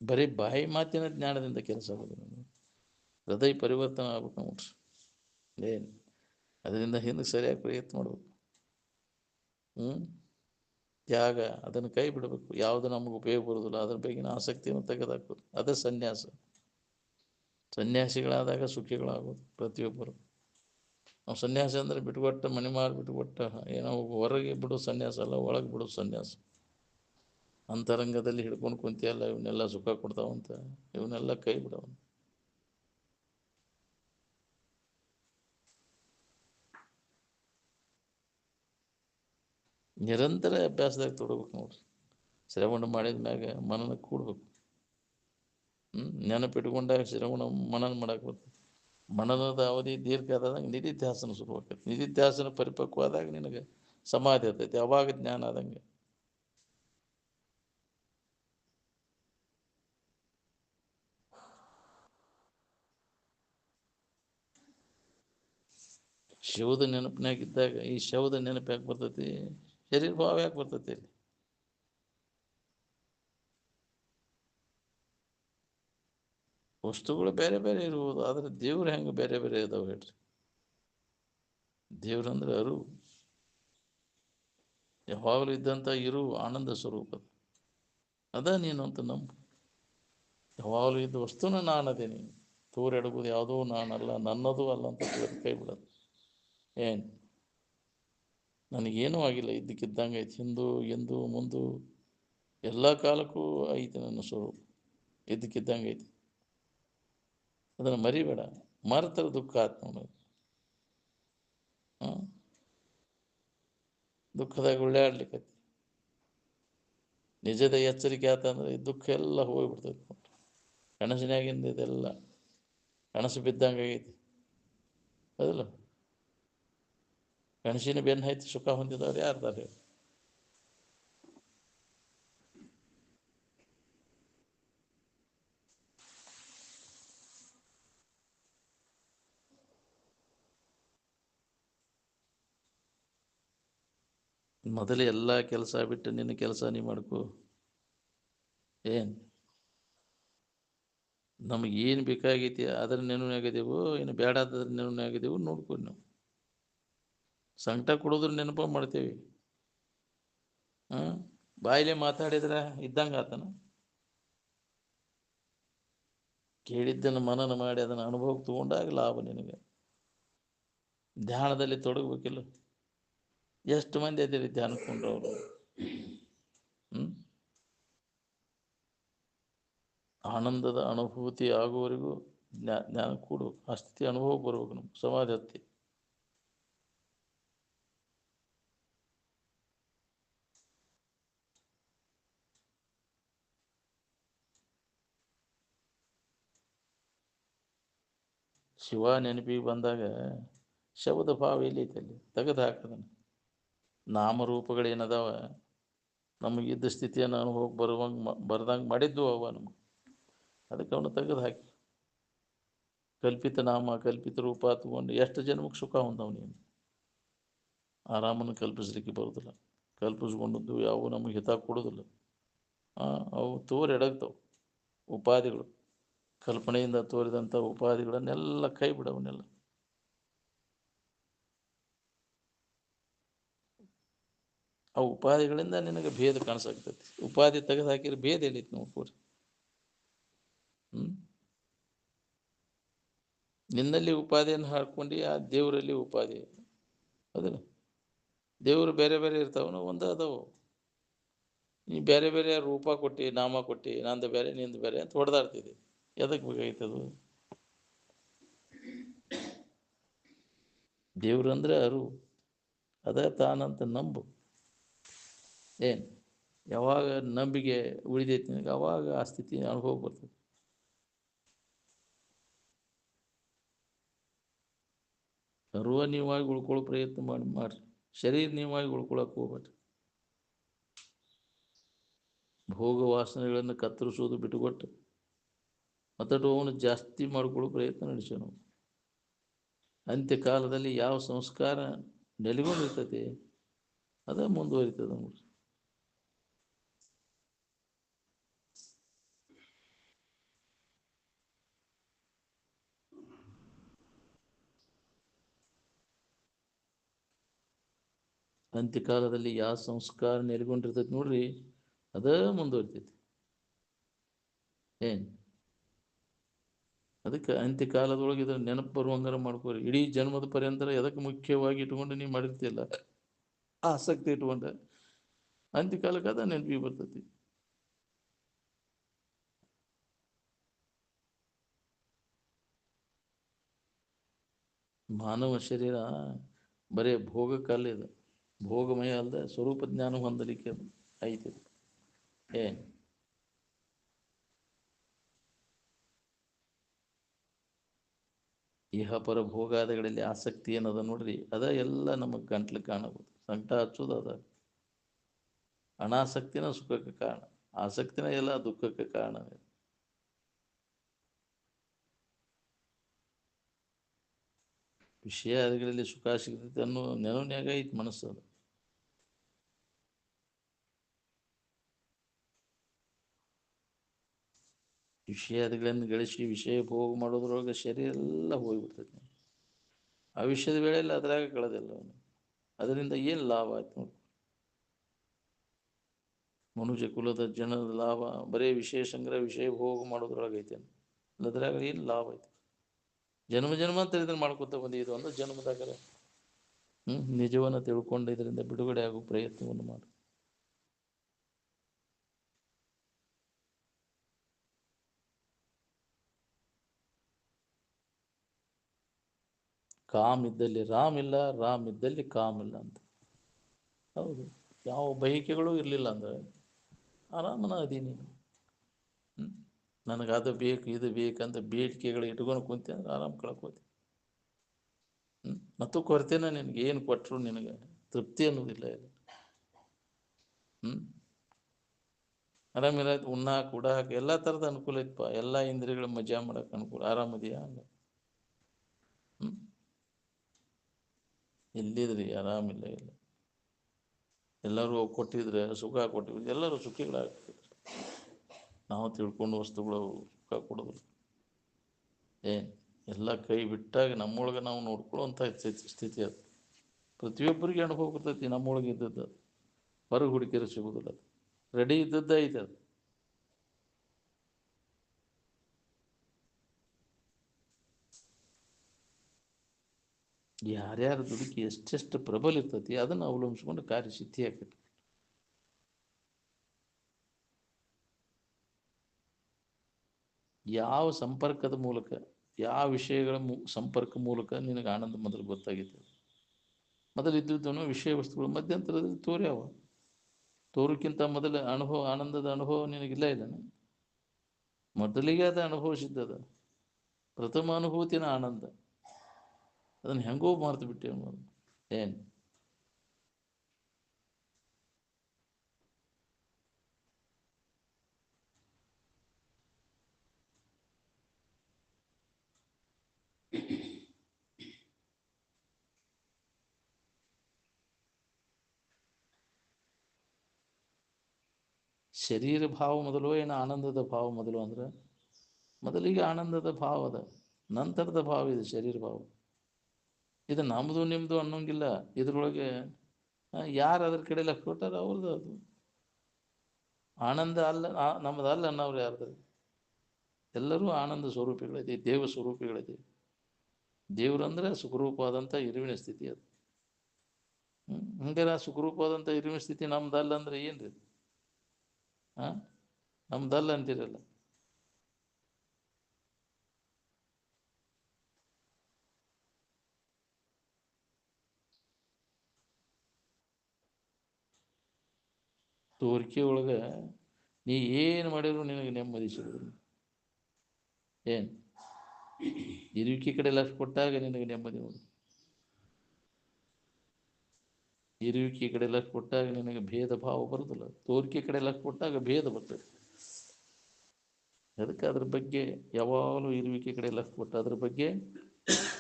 ಬರೀ ಬಾಯಿ ಮಾತಿನ ಜ್ಞಾನದಿಂದ ಕೆಲಸ ಆಗೋದು. ಹೃದಯ ಪರಿವರ್ತನೆ ಆಗ್ಬೇಕು ನೋಡ್ರಿ. ಅದರಿಂದ ಹಿಂದೆ ಸರಿಯಾಗಿ ಪ್ರಯತ್ನ ಮಾಡ್ಬೇಕು. ತ್ಯಾಗ ಅದನ್ನು ಕೈ ಬಿಡಬೇಕು. ಯಾವುದು ನಮಗೆ ಉಪಯೋಗ ಬರೋದಿಲ್ಲ ಅದ್ರ ಬಗ್ಗಿನ ಆಸಕ್ತಿಯನ್ನು ತೆಗೆದಾಕೋದು, ಅದೇ ಸನ್ಯಾಸ. ಸನ್ಯಾಸಿಗಳಾದಾಗ ಸುಖಿಗಳಾಗೋದು ಪ್ರತಿಯೊಬ್ಬರು. ನಾವು ಸನ್ಯಾಸ ಅಂದರೆ ಬಿಟ್ಟುಕೊಟ್ಟ ಮನೆ ಮಾರಿ ಬಿಟ್ಟುಕೊಟ್ಟ ಏನೋ ಹೊರಗೆ ಬಿಡೋ ಸನ್ಯಾಸ ಅಲ್ಲ, ಒಳಗೆ ಬಿಡೋ ಸನ್ಯಾಸ. ಅಂತರಂಗದಲ್ಲಿ ಹಿಡ್ಕೊಂಡು ಕುಂತಿಯಲ್ಲ, ಇವನ್ನೆಲ್ಲ ಸುಖ ಕೊಡ್ತಾವಂತ, ಇವನ್ನೆಲ್ಲ ಕೈ ಬಿಡವ. ನಿರಂತರ ಅಭ್ಯಾಸದಾಗ ತೊಡಬೇಕು ನೋಡ್ರಿ. ಶ್ರವಣ ಮಾಡಿದ ಮ್ಯಾಗ ಮನನ ಕೂಡ್ಬೇಕು. ನೆನಪಿಟ್ಕೊಂಡಾಗ ಶ್ರವಣ ಮನನ ಮಾಡಕ್ಕೆ ಬರ್ತದೆ. ಮನನದ ಅವಧಿ ದೀರ್ಘ ಆದಂಗೆ ನಿಧಿಧ್ಯಾಸನ ಶುರುವಾಗ್ತೈತಿ. ನಿಧಿಧ್ಯಾಸನ ಪರಿಪಕ್ವ ಆದಾಗ ನಿನಗೆ ಸಮಾಧಿ ಆಗ್ತೈತಿ, ಅವಾಗ ಜ್ಞಾನ ಆದಂಗೆ. ಶಿವದ ನೆನಪಿನಾಗಿದ್ದಾಗ ಈ ಶವದ ನೆನಪು ಯಾಕೆ ಬರ್ತೈತಿ? ಶರೀರ ಭಾವ ಯಾಕೆ ಬರ್ತೈತಿ? ಇಲ್ಲಿ ವಸ್ತುಗಳು ಬೇರೆ ಬೇರೆ ಇರ್ಬೋದು, ಆದರೆ ದೇವ್ರು ಹೆಂಗೆ ಬೇರೆ ಬೇರೆ ಇದಾವೆ ಹೇಳ್ರಿ? ದೇವ್ರಂದ್ರೆ ಅರು, ಯಾವಾಗಲೂ ಇದ್ದಂಥ ಇರು ಆನಂದ ಸ್ವರೂಪ. ಅದ ನೀನು ಅಂತ ನಂಬು. ಯಾವಾಗಲೂ ಇದ್ದ ವಸ್ತುನ ನಾನದೇನಿ, ತೋರೆಡಗೋದು ಯಾವುದೋ ನಾನಲ್ಲ, ನನ್ನದು ಅಲ್ಲ ಅಂತ ಕೈ ಬಿಡೋದು. ನನಗೇನೂ ಆಗಿಲ್ಲ, ಇದ್ದಕ್ಕಿದ್ದಂಗೆ ಐತಿ. ಹಿಂದೂ ಎಂದು ಮುಂದು ಎಲ್ಲ ಕಾಲಕ್ಕೂ ಐತಿ ನನ್ನ ಸ್ವರೂಪ, ಇದ್ದಕ್ಕಿದ್ದಂಗೆ ಐತಿ. ಅದನ್ನು ಮರಿಬೇಡ. ಮರೆತರ ದುಃಖ ಆತ್ ನೋಡೋದು. ದುಃಖದಾಗ ಉಳ್ಳಾಡ್ಲಿಕ್ಕೆ ನಿಜದ ಎಚ್ಚರಿಕೆ ಆತಂದ್ರೆ ಈ ದುಃಖ ಎಲ್ಲ ಹೋಗ್ಬಿಡ್ತೈತಿ. ಕನಸಿನಾಗಿಂದ ಇದೆಲ್ಲ ಕನಸು ಬಿದ್ದಂಗೆ ಆಗೈತಿ. ಅದಲ್ಲ, ಕನಸಿನ ಬೆನ್ನು ಹೈತಿ ಸುಖ ಹೊಂದಿದವ್ರು ಯಾರ್ದಾರೆ? ಮೊದಲೇ ಎಲ್ಲ ಕೆಲಸ ಬಿಟ್ಟು ನಿನ್ನ ಕೆಲಸ ನೀ ಮಾಡ್ಕೋ. ನಮಗೇನು ಬೇಕಾಗೈತಿ ಅದ್ರ ನೆನಪಾಗಿದೆವೋ, ಏನು ಬೇಡ ಅದ್ರ ನೆನಪಾಗಿದೆವೋ ನೋಡ್ಕೊಂಡು ನಾವು ಸಂಕಟ ಕೊಡೋದ್ರ ನೆನಪ ಮಾಡ್ತೇವೆ. ಬಾಯಿಲೆ ಮಾತಾಡಿದ್ರೆ ಇದ್ದಂಗೆ ಆತನ? ಕೇಳಿದ್ದನ್ನು ಮನನ ಮಾಡಿ ಅದನ್ನು ಅನುಭವಕ್ಕೆ ತಗೊಂಡಾಗ ಲಾಭ ನಿನಗೆ. ಧ್ಯಾನದಲ್ಲಿ ತೊಡಗಬೇಕಿಲ್ಲ? ಎಷ್ಟು ಮಂದಿ ಅದಿರಿ ಧ್ಯಾನಕ್ಕೆ ಕೊಂಡ್ರವರು? ಆನಂದದ ಅನುಭೂತಿ ಆಗುವವರೆಗೂ ಜ್ಞಾನ ಕೂಡಬೇಕು. ಆ ಸ್ಥಿತಿ ಅನುಭವಕ್ಕೆ ಬರ್ಬೇಕು ನಮ್ಗೆ, ಸಮಾಧಿ ಹತ್ತಿ. ಶಿವ ನೆನಪಿಗೆ ಬಂದಾಗ ಶಬ್ದ ಭಾವ ಎಲ್ಲೈತೆ ಅಲ್ಲಿ ತೆಗೆದು ಹಾಕದನ್ನು. ನಾಮರೂಪಗಳೇನದಾವ ನಮಗಿದ್ದ ಸ್ಥಿತಿಯನ್ನು ಅನುಭವಕ್ಕೆ ಬರ್ದಂಗೆ ಮಾಡಿದ್ದು ಅವ ನಮಗೆ. ಅದಕ್ಕೆ ಅವನು ತೆಗೆದು ಹಾಕಿ ಕಲ್ಪಿತ ನಾಮ ಕಲ್ಪಿತ ರೂಪ ತಗೊಂಡು ಎಷ್ಟು ಜನ್ಮಕ್ಕೆ ಸುಖ ಹೊಂದವ್ ನೀನು? ಆರಾಮನ್ನು ಕಲ್ಪಿಸ್ಲಿಕ್ಕೆ ಬರೋದಿಲ್ಲ. ಕಲ್ಪಿಸ್ಕೊಂಡದ್ದು ಯಾವ ನಮಗೆ ಹಿತ ಕೊಡೋದಿಲ್ಲ. ಅವು ಎಡಗ್ತಾವೆ ಉಪಾಧಿಗಳು. ಕಲ್ಪನೆಯಿಂದ ತೋರಿದಂಥ ಉಪಾಧಿಗಳನ್ನೆಲ್ಲ ಕೈ ಬಿಡವನ್ನೆಲ್ಲ. ಆ ಉಪಾಧಿಗಳಿಂದ ನಿನಗೆ ಭೇದ ಕಾಣಿಸಾಗ್ತೈತಿ. ಉಪಾಧಿ ತೆಗೆದು ಹಾಕಿದ್ರೆ ಭೇದ ಏನೈತಿ ನಾವು ಪೂರ? ನಿನ್ನಲ್ಲಿ ಉಪಾಧಿಯನ್ನು ಹಾಕ್ಕೊಂಡು ಆ ದೇವರಲ್ಲಿ ಉಪಾಧಿ ಅದಲ್ಲ. ದೇವರು ಬೇರೆ ಬೇರೆ ಇರ್ತಾವನು, ಒಂದೇ ಅದಾವು. ನೀ ಬೇರೆ ಬೇರೆ ರೂಪ ಕೊಟ್ಟು ನಾಮ ಕೊಟ್ಟು ನಂದು ಬೇರೆ ನಿಂದು ಬೇರೆ ಅಂತ ಹೊಡೆದಾಡ್ತಿದ್ದೆ. ಎದಕ್ಕೆ ಬೇಕಾಯ್ತದು? ದೇವ್ರು ಅಂದರೆ ಅರು, ಅದೇ ತಾನಂತ ನಂಬು. ಏನು ಯಾವಾಗ ನಂಬಿಕೆ ಉಳಿದೈತಿ ನಿನಗೆ ಅವಾಗ ಆ ಸ್ಥಿತಿ ಅನುಭವ ಬರ್ತದೆ. ಸರ್ವ ನೀವಾಗಿ ಉಳ್ಕೊಳ್ಳೋ ಪ್ರಯತ್ನ ಮಾಡ್ರಿ. ಶರೀರ ನೀವಾಗಿ ಉಳ್ಕೊಳಕ್ಕೆ ಹೋಗ್ಬೇಡ್ರಿ. ಭೋಗ ವಾಸನೆಗಳನ್ನು ಕತ್ತರಿಸೋದು ಬಿಟ್ಟುಕೊಟ್ಟು ಅವನು ಜಾಸ್ತಿ ಮಾಡ್ಕೊಳ್ಳೋ ಪ್ರಯತ್ನ ನಡೆಸೋ ನಾವು. ಅಂತ್ಯಕಾಲದಲ್ಲಿ ಯಾವ ಸಂಸ್ಕಾರ ನೆಲೆಗೊಂಡಿರ್ತೈತಿ ಅದ ಮುಂದುವರಿತದೆ ನೋಡಿ. ಅಂತ್ಯಕಾಲದಲ್ಲಿ ಯಾವ ಸಂಸ್ಕಾರ ನೆಲೆಗೊಂಡಿರ್ತೈತಿ ನೋಡ್ರಿ, ಅದ ಮುಂದುವರಿತೈತಿ. ಏನು ಅದಕ್ಕೆ ಅಂತ್ಯಕಾಲದೊಳಗೆ ಇದ್ರ ನೆನಪು ಬರುವಂಗಾರ ಮಾಡ್ಕೋರಿ. ಇಡೀ ಜನ್ಮದ ಪರ್ಯಂತರ ಎದಕ್ಕೆ ಮುಖ್ಯವಾಗಿ ಇಟ್ಕೊಂಡು ನೀವು ಮಾಡಿರ್ತಿಲ್ಲ, ಆಸಕ್ತಿ ಇಟ್ಕೊಂಡ ಅಂತ್ಯಕಾಲಕ್ಕೆ ಅದ ನೆನಪಿಗೆ ಬರ್ತೈತಿ. ಮಾನವ ಶರೀರ ಬರೇ ಭೋಗಕ್ಕಲ್ಲ, ಇದು ಭೋಗಮಯ ಅಲ್ಲದೆ ಸ್ವರೂಪ ಜ್ಞಾನ ಹೊಂದಲಿಕ್ಕೆ ಐತಿ. ಏನು ಇಹಪರ ಭೋಗಾದಿಗಳಲ್ಲಿ ಆಸಕ್ತಿ ಏನದ ನೋಡ್ರಿ, ಅದ ಎಲ್ಲ ನಮಗೆ ಗಂಟ್ಲಿಗೆ ಕಾಣಬಹುದು. ಸಂಕಟ ಹಚ್ಚೋದು ಅದ. ಅನಾಸಕ್ತಿನ ಸುಖಕ್ಕೆ ಕಾರಣ, ಆಸಕ್ತಿನ ಎಲ್ಲ ದುಃಖಕ್ಕೆ ಕಾರಣ. ವಿಷಯಾದಿಗಳಲ್ಲಿ ಸುಖ ಸಿಗ್ತೈತೆ ಅನ್ನೋ ನೆನವನ್ಯಾಗ ಐತಿ ಮನಸ್ಸು. ಅದು ವಿಷಯಾದಿಗಳನ್ನು ಗಳಿಸಿ ವಿಷಯ ಭೋಗ ಮಾಡೋದ್ರೊಳಗೆ ಶರೀರ ಎಲ್ಲ ಹೋಗಿಬಿಡ್ತೈತಿ. ಆ ವಿಷಯದ ವೇಳೆಯಲ್ಲಿ ಅದ್ರಾಗ ಕಳೆದಿಲ್ಲ ಅವನು. ಅದರಿಂದ ಏನು ಲಾಭ ಆಯ್ತು ನೋಡಿ. ಮನುಷ್ಯ ಕುಲದ ಜನದ ಲಾಭ ಬರೀ ವಿಷಯ ಸಂಗ್ರಹ ವಿಷಯ ಭೋಗ ಮಾಡೋದ್ರೊಳಗೈತೆ. ಅದ್ರಾಗ ಏನು ಲಾಭ ಐತೆ? ಜನ್ಮ ಜನ್ಮಾಂತರ ಇದನ್ನು ಮಾಡ್ಕೊತ ಬಂದಿದ್ದು ಒಂದು ಜನ್ಮದಾಗರ ನಿಜವನ್ನು ತಿಳ್ಕೊಂಡು ಇದರಿಂದ ಬಿಡುಗಡೆ ಆಗೋ ಪ್ರಯತ್ನವನ್ನು ಮಾಡಿ. ಕಾಮ್ ಇದ್ದಲ್ಲಿ ರಾಮ್ ಇಲ್ಲ, ರಾಮ್ ಇದ್ದಲ್ಲಿ ಕಾಮ್ ಇಲ್ಲ ಅಂತ. ಹೌದು, ಯಾವ ಬಯಕೆಗಳು ಇರಲಿಲ್ಲ ಅಂದ್ರೆ ಆರಾಮನ ಅದೀನಿ. ನನಗೆ ಅದು ಬೇಕು ಇದು ಬೇಕಂತ ಬೇಡಿಕೆಗಳು ಇಟ್ಕೊಂಡು ಕುಂತೆ ಅಂದ್ರೆ ಆರಾಮ್ ಕಳ್ಕೋತಿ. ಮತ್ತು ಕೊರತೆನ ನಿನಗೆ ಏನು ಕೊಟ್ಟರು ನಿನಗೆ ತೃಪ್ತಿ ಅನ್ನೋದಿಲ್ಲ. ಇದು ಆರಾಮಿರಾಯ್ತು, ಉಣ್ಣಾಕ ಉಡಾಕ ಎಲ್ಲ ಥರದ ಅನುಕೂಲ ಐತಪ್ಪ. ಎಲ್ಲ ಇಂದ್ರಿಯಗಳು ಮಜಾ ಮಾಡಕ್ಕೆ ಅನುಕೂಲ. ಆರಾಮದಿಯಾ? ಅಲ್ಲ ಎಲ್ಲಿದ್ರಿ ಆರಾಮಿಲ್ಲ. ಇಲ್ಲ ಎಲ್ಲರೂ ಕೊಟ್ಟಿದ್ರೆ ಸುಖ ಕೊಟ್ಟಿದ್ರು, ಎಲ್ಲರೂ ಸುಖಿಗಳಾಗ್ತಿದ್ರು. ನಾವು ತಿಳ್ಕೊಂಡು ವಸ್ತುಗಳು ಸುಖ ಕೊಡೋದು ಏನು ಎಲ್ಲ ಕೈ ಬಿಟ್ಟಾಗ ನಮ್ಮೊಳಗೆ ನಾವು ನೋಡ್ಕೊಳ್ಳುವಂಥ ಸ್ಥಿತಿ ಅದು. ಪ್ರತಿಯೊಬ್ಬರಿಗೆ ಅನುಭವ ಬರ್ತೈತಿ. ನಮ್ಮೊಳಗೆ ಇದ್ದದ್ದು ಹೊರಗೆ ಹುಡುಕಿದ್ರೆ ಸಿಗೋದಿಲ್ಲ. ಅದು ರೆಡಿ ಇದ್ದದ್ದ ಐತೆ. ಅದು ಯಾರ್ಯಾರ ದುಡುಕಿ ಎಷ್ಟೆಷ್ಟು ಪ್ರಬಲ ಇರ್ತೈತಿ ಅದನ್ನು ಅವಲಂಬಿಸ್ಕೊಂಡು ಕಾರ್ಯಸಿದ್ಧಿ ಆಗ್ತೈತಿ. ಯಾವ ಸಂಪರ್ಕದ ಮೂಲಕ, ಯಾವ ವಿಷಯಗಳ ಸಂಪರ್ಕ ಮೂಲಕ ನಿನಗೆ ಆನಂದ ಮೊದಲು ಗೊತ್ತಾಗಿತ್ತು. ಮೊದಲು ಇದ್ದುದನ್ನು ವಿಷಯ ವಸ್ತುಗಳು ಮಧ್ಯಂತರದಲ್ಲಿ ತೋರ್ಯಾವ. ತೋರಕ್ಕಿಂತ ಮೊದಲ ಅನುಭವ, ಆನಂದದ ಅನುಭವ ನಿನಗಿಲ್ಲ. ಇದ್ದಾನೆ ಮೊದಲಿಗೆ ಅದು ಅನುಭವಿಸಿದ್ದದ ಪ್ರಥಮ ಅನುಭೂತಿನ ಆನಂದ. ಅದನ್ನು ಹೆಂಗೋ ಮರೆತು ಬಿಟ್ಟೇವೆ ನಾವು. ಏನು ಶರೀರ ಭಾವ ಮೊದಲು ಏನು ಆನಂದದ ಭಾವ ಮೊದಲು ಅಂದ್ರೆ ಮೊದಲಿಗೆ ಆನಂದದ ಭಾವ ಅದ, ನಂತರದ ಭಾವ ಇದೆ ಶರೀರ ಭಾವ. ಇದು ನಮ್ಮದು ನಿಮ್ಮದು ಅನ್ನೋಂಗಿಲ್ಲ. ಇದ್ರೊಳಗೆ ಯಾರು ಅದ್ರ ಕಡೆ ಲಕ್ಷ ಕೊಟ್ಟಾರ ಅವ್ರದ್ದು ಅದು ಆನಂದ ಅಲ್ಲ, ನಮ್ಮದಲ್ಲ ಅನ್ನೋರು ಯಾರ್ದು? ಎಲ್ಲರೂ ಆನಂದ ಸ್ವರೂಪಿಗಳಿದೆ, ದೇವ ಸ್ವರೂಪಿಗಳಿದೆ. ದೇವ್ರಂದ್ರೆ ಸುಖರೂಪವಾದಂಥ ಇರುವಿನ ಸ್ಥಿತಿ ಅದು. ಹಂಗಾರೆ ಸುಖರೂಪವಾದಂಥ ಇರುವಿನ ಸ್ಥಿತಿ ನಮ್ದಲ್ಲ ಅಂದ್ರೆ ಏನ್ರಿ? ನಮ್ದಲ್ಲ ಅಂತೀರಲ್ಲ. ತೋರಿಕೆ ಒಳಗೆ ನೀ ಏನು ಮಾಡಿದ್ರು ನಿನಗೆ ನೆಮ್ಮದಿ ಸಿಗೋದು. ಏನು ಇರುವಿಕೆ ಕಡೆ ಲಕ್ಷ ಕೊಟ್ಟಾಗ ನಿನಗೆ ನೆಮ್ಮದಿ ನೋಡಿ. ಇರುವಿಕೆ ಕಡೆ ಲಕ್ಷ ಕೊಟ್ಟಾಗ ನಿನಗೆ ಭೇದ ಭಾವ ಬರುದಿಲ್ಲ. ತೋರಿಕೆ ಕಡೆ ಲಕ್ಷ ಕೊಟ್ಟಾಗ ಭೇದ ಬರ್ತದೆ. ಅದಕ್ಕೆ ಅದ್ರ ಬಗ್ಗೆ ಯಾವಾಗಲೂ ಇರುವಿಕೆ ಕಡೆ ಲಕ್ಷ ಕೊಟ್ಟು ಅದ್ರ ಬಗ್ಗೆ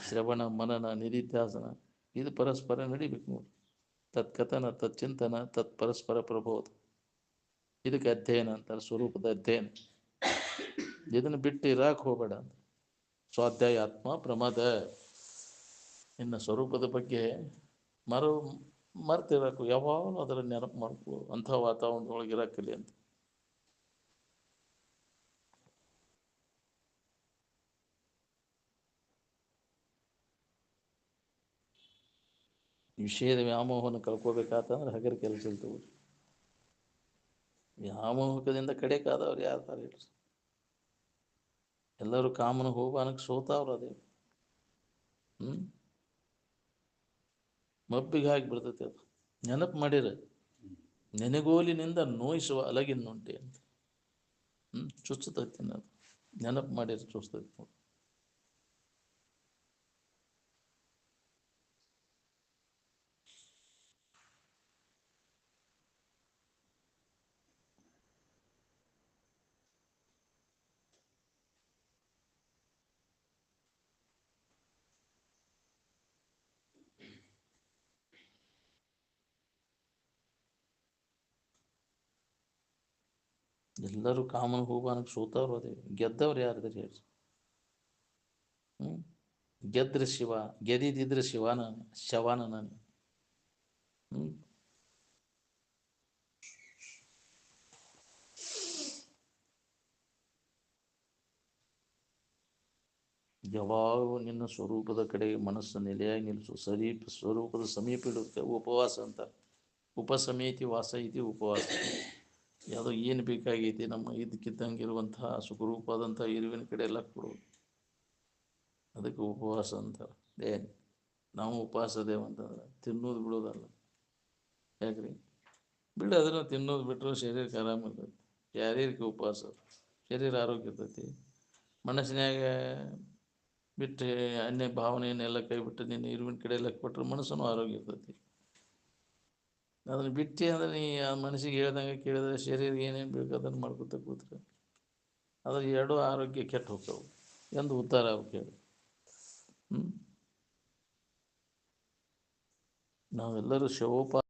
ಶ್ರವಣ ಮನನ ನಿಧಿಧ್ಯಾಸನ ಇದು ಪರಸ್ಪರ ನಡಿಬೇಕು ನೋಡಿ. ತತ್ಕಥನ ತತ್ಚಿಂತನ ತತ್ ಪರಸ್ಪರ ಪ್ರಬೋಧ, ಇದಕ್ಕೆ ಅಧ್ಯಯನ ಅಂತಾರೆ, ಸ್ವರೂಪದ ಅಧ್ಯಯನ. ಇದನ್ನು ಬಿಟ್ಟು ಇರಾಕ್ ಹೋಗಬೇಡ ಅಂತ. ಸ್ವಾಧ್ಯಾಯ ಆತ್ಮ ಪ್ರಮಾದ. ಇನ್ನು ಸ್ವರೂಪದ ಬಗ್ಗೆ ಮರ್ತಿರಬೇಕು, ಯಾವಾಗಲೂ ಅದರ ನೆನಪು ಮಾಡ್ಕೋ, ಅಂಥ ವಾತಾವರಣದೊಳಗೆ ಇರಾಕಲಿ ಅಂತ. ವಿಷಯದ ವ್ಯಾಮೋಹನ ಕಳ್ಕೋಬೇಕಾತಂದ್ರೆ ಹಗರ ಕೆಲಸ ಇರ್ತವೆ. ವ್ಯಾಮೋಹಕದಿಂದ ಕಡೆಕಾದವ್ರು ಯಾರು ತಾರೆ ಹೇಳ್ರಿ? ಎಲ್ಲರೂ ಕಾಮನ ಹೋಗಾನಕ್ಕೆ ಸೋತಾವ್ರು ಅದೇ. ಮಬ್ಬಿಗೆ ಹಾಕಿಬಿಡ್ತೈತೆ ಅದು. ನೆನಪು ಮಾಡಿರ ನೆನಗೋಲಿನಿಂದ ನೋಯಿಸುವ ಅಲಗಿನ್ನುಂಟೆ ಅಂತ. ಚುಚ್ಚತೈತಿ ಅದು. ನೆನಪು ಮಾಡಿರ ಚುಚ್ಚತೈತಿ ನೋಡಿ. ಎಲ್ಲರೂ ಕಾಮನ ಹೋಗಾನಕ್ಕೆ ಸೋತವ್ರು ಅದೇ. ಗೆದ್ದವ್ರು ಯಾರಿದ್ರೆ ಹೇಳಿ? ಗೆದ್ರೆ ಶಿವ, ಗೆದಿದ್ರೆ ಶಿವನ ಶವನ ನಾನು. ಯಾವಾಗೂ ನಿನ್ನ ಸ್ವರೂಪದ ಕಡೆ ಮನಸ್ಸು ನೆಲೆಯಾಗಿ ನಿಲ್ಲಿಸು. ಸ್ವರೂಪದ ಸಮೀಪ ಇಡುತ್ತೆ ಉಪವಾಸ ಅಂತ. ಉಪಸಮೇತಿ ವಾಸ ಐತಿ ಉಪವಾಸ. ಯಾವುದೋ ಏನು ಬೇಕಾಗೈತಿ ನಮ್ಮ ಇದಕ್ಕಿದ್ದಂಗಿರುವಂತಹ ಸುಖರೂಪವಾದಂಥ ಇರುವಿನ ಕಡೆ ಎಲ್ಲ ಕೊಡೋದು, ಅದಕ್ಕೆ ಉಪವಾಸ ಅಂತಾರೆ. ಏನು ನಾವು ಉಪವಾಸದೇವ ಅಂತಂದ್ರೆ ತಿನ್ನೋದು ಬಿಡೋದಲ್ಲ. ಯಾಕ್ರಿ? ಬಿಡು, ಅದನ್ನು ತಿನ್ನೋದು ಬಿಟ್ಟರು ಶರೀರಕ್ಕೆ ಆರಾಮ ಇರ್ತೈತಿ. ಶಾರೀರಿಕ ಉಪವಾಸ, ಶರೀರ ಆರೋಗ್ಯ ಇರ್ತೈತಿ. ಮನಸ್ಸಿನಾಗ ಬಿಟ್ಟು ಅನ್ಯ ಭಾವನೆಯನ್ನೆಲ್ಲ ಕೈ ಬಿಟ್ಟು ನಿನ್ನ ಇರುವಿನ ಕಡೆ ಎಲ್ಲ ಕೊಟ್ಟರೆ ಮನಸ್ಸನ್ನು ಆರೋಗ್ಯ ಇರ್ತೈತಿ. ಅದನ್ನು ಬಿಟ್ಟು ಅಂದ್ರೆ ನೀ ಆ ಮನಸ್ಸಿಗೆ ಹೇಳ್ದಂಗೆ ಕೇಳಿದ್ರೆ ಶರೀರ ಏನೇನು ಬೇಕು ಅದನ್ನು ಮಾಡ್ಕೊತ ಕೂತ್ರೆ ಅದ್ರ ಎರಡೂ ಆರೋಗ್ಯ ಕೆಟ್ಟು ಹೋಗ್ತಾವೆ. ಎಂದು ಉತ್ತರ ಅವ್ರು ಹೇಳಿ. ನಾವೆಲ್ಲರೂ ಶಿವೋಪ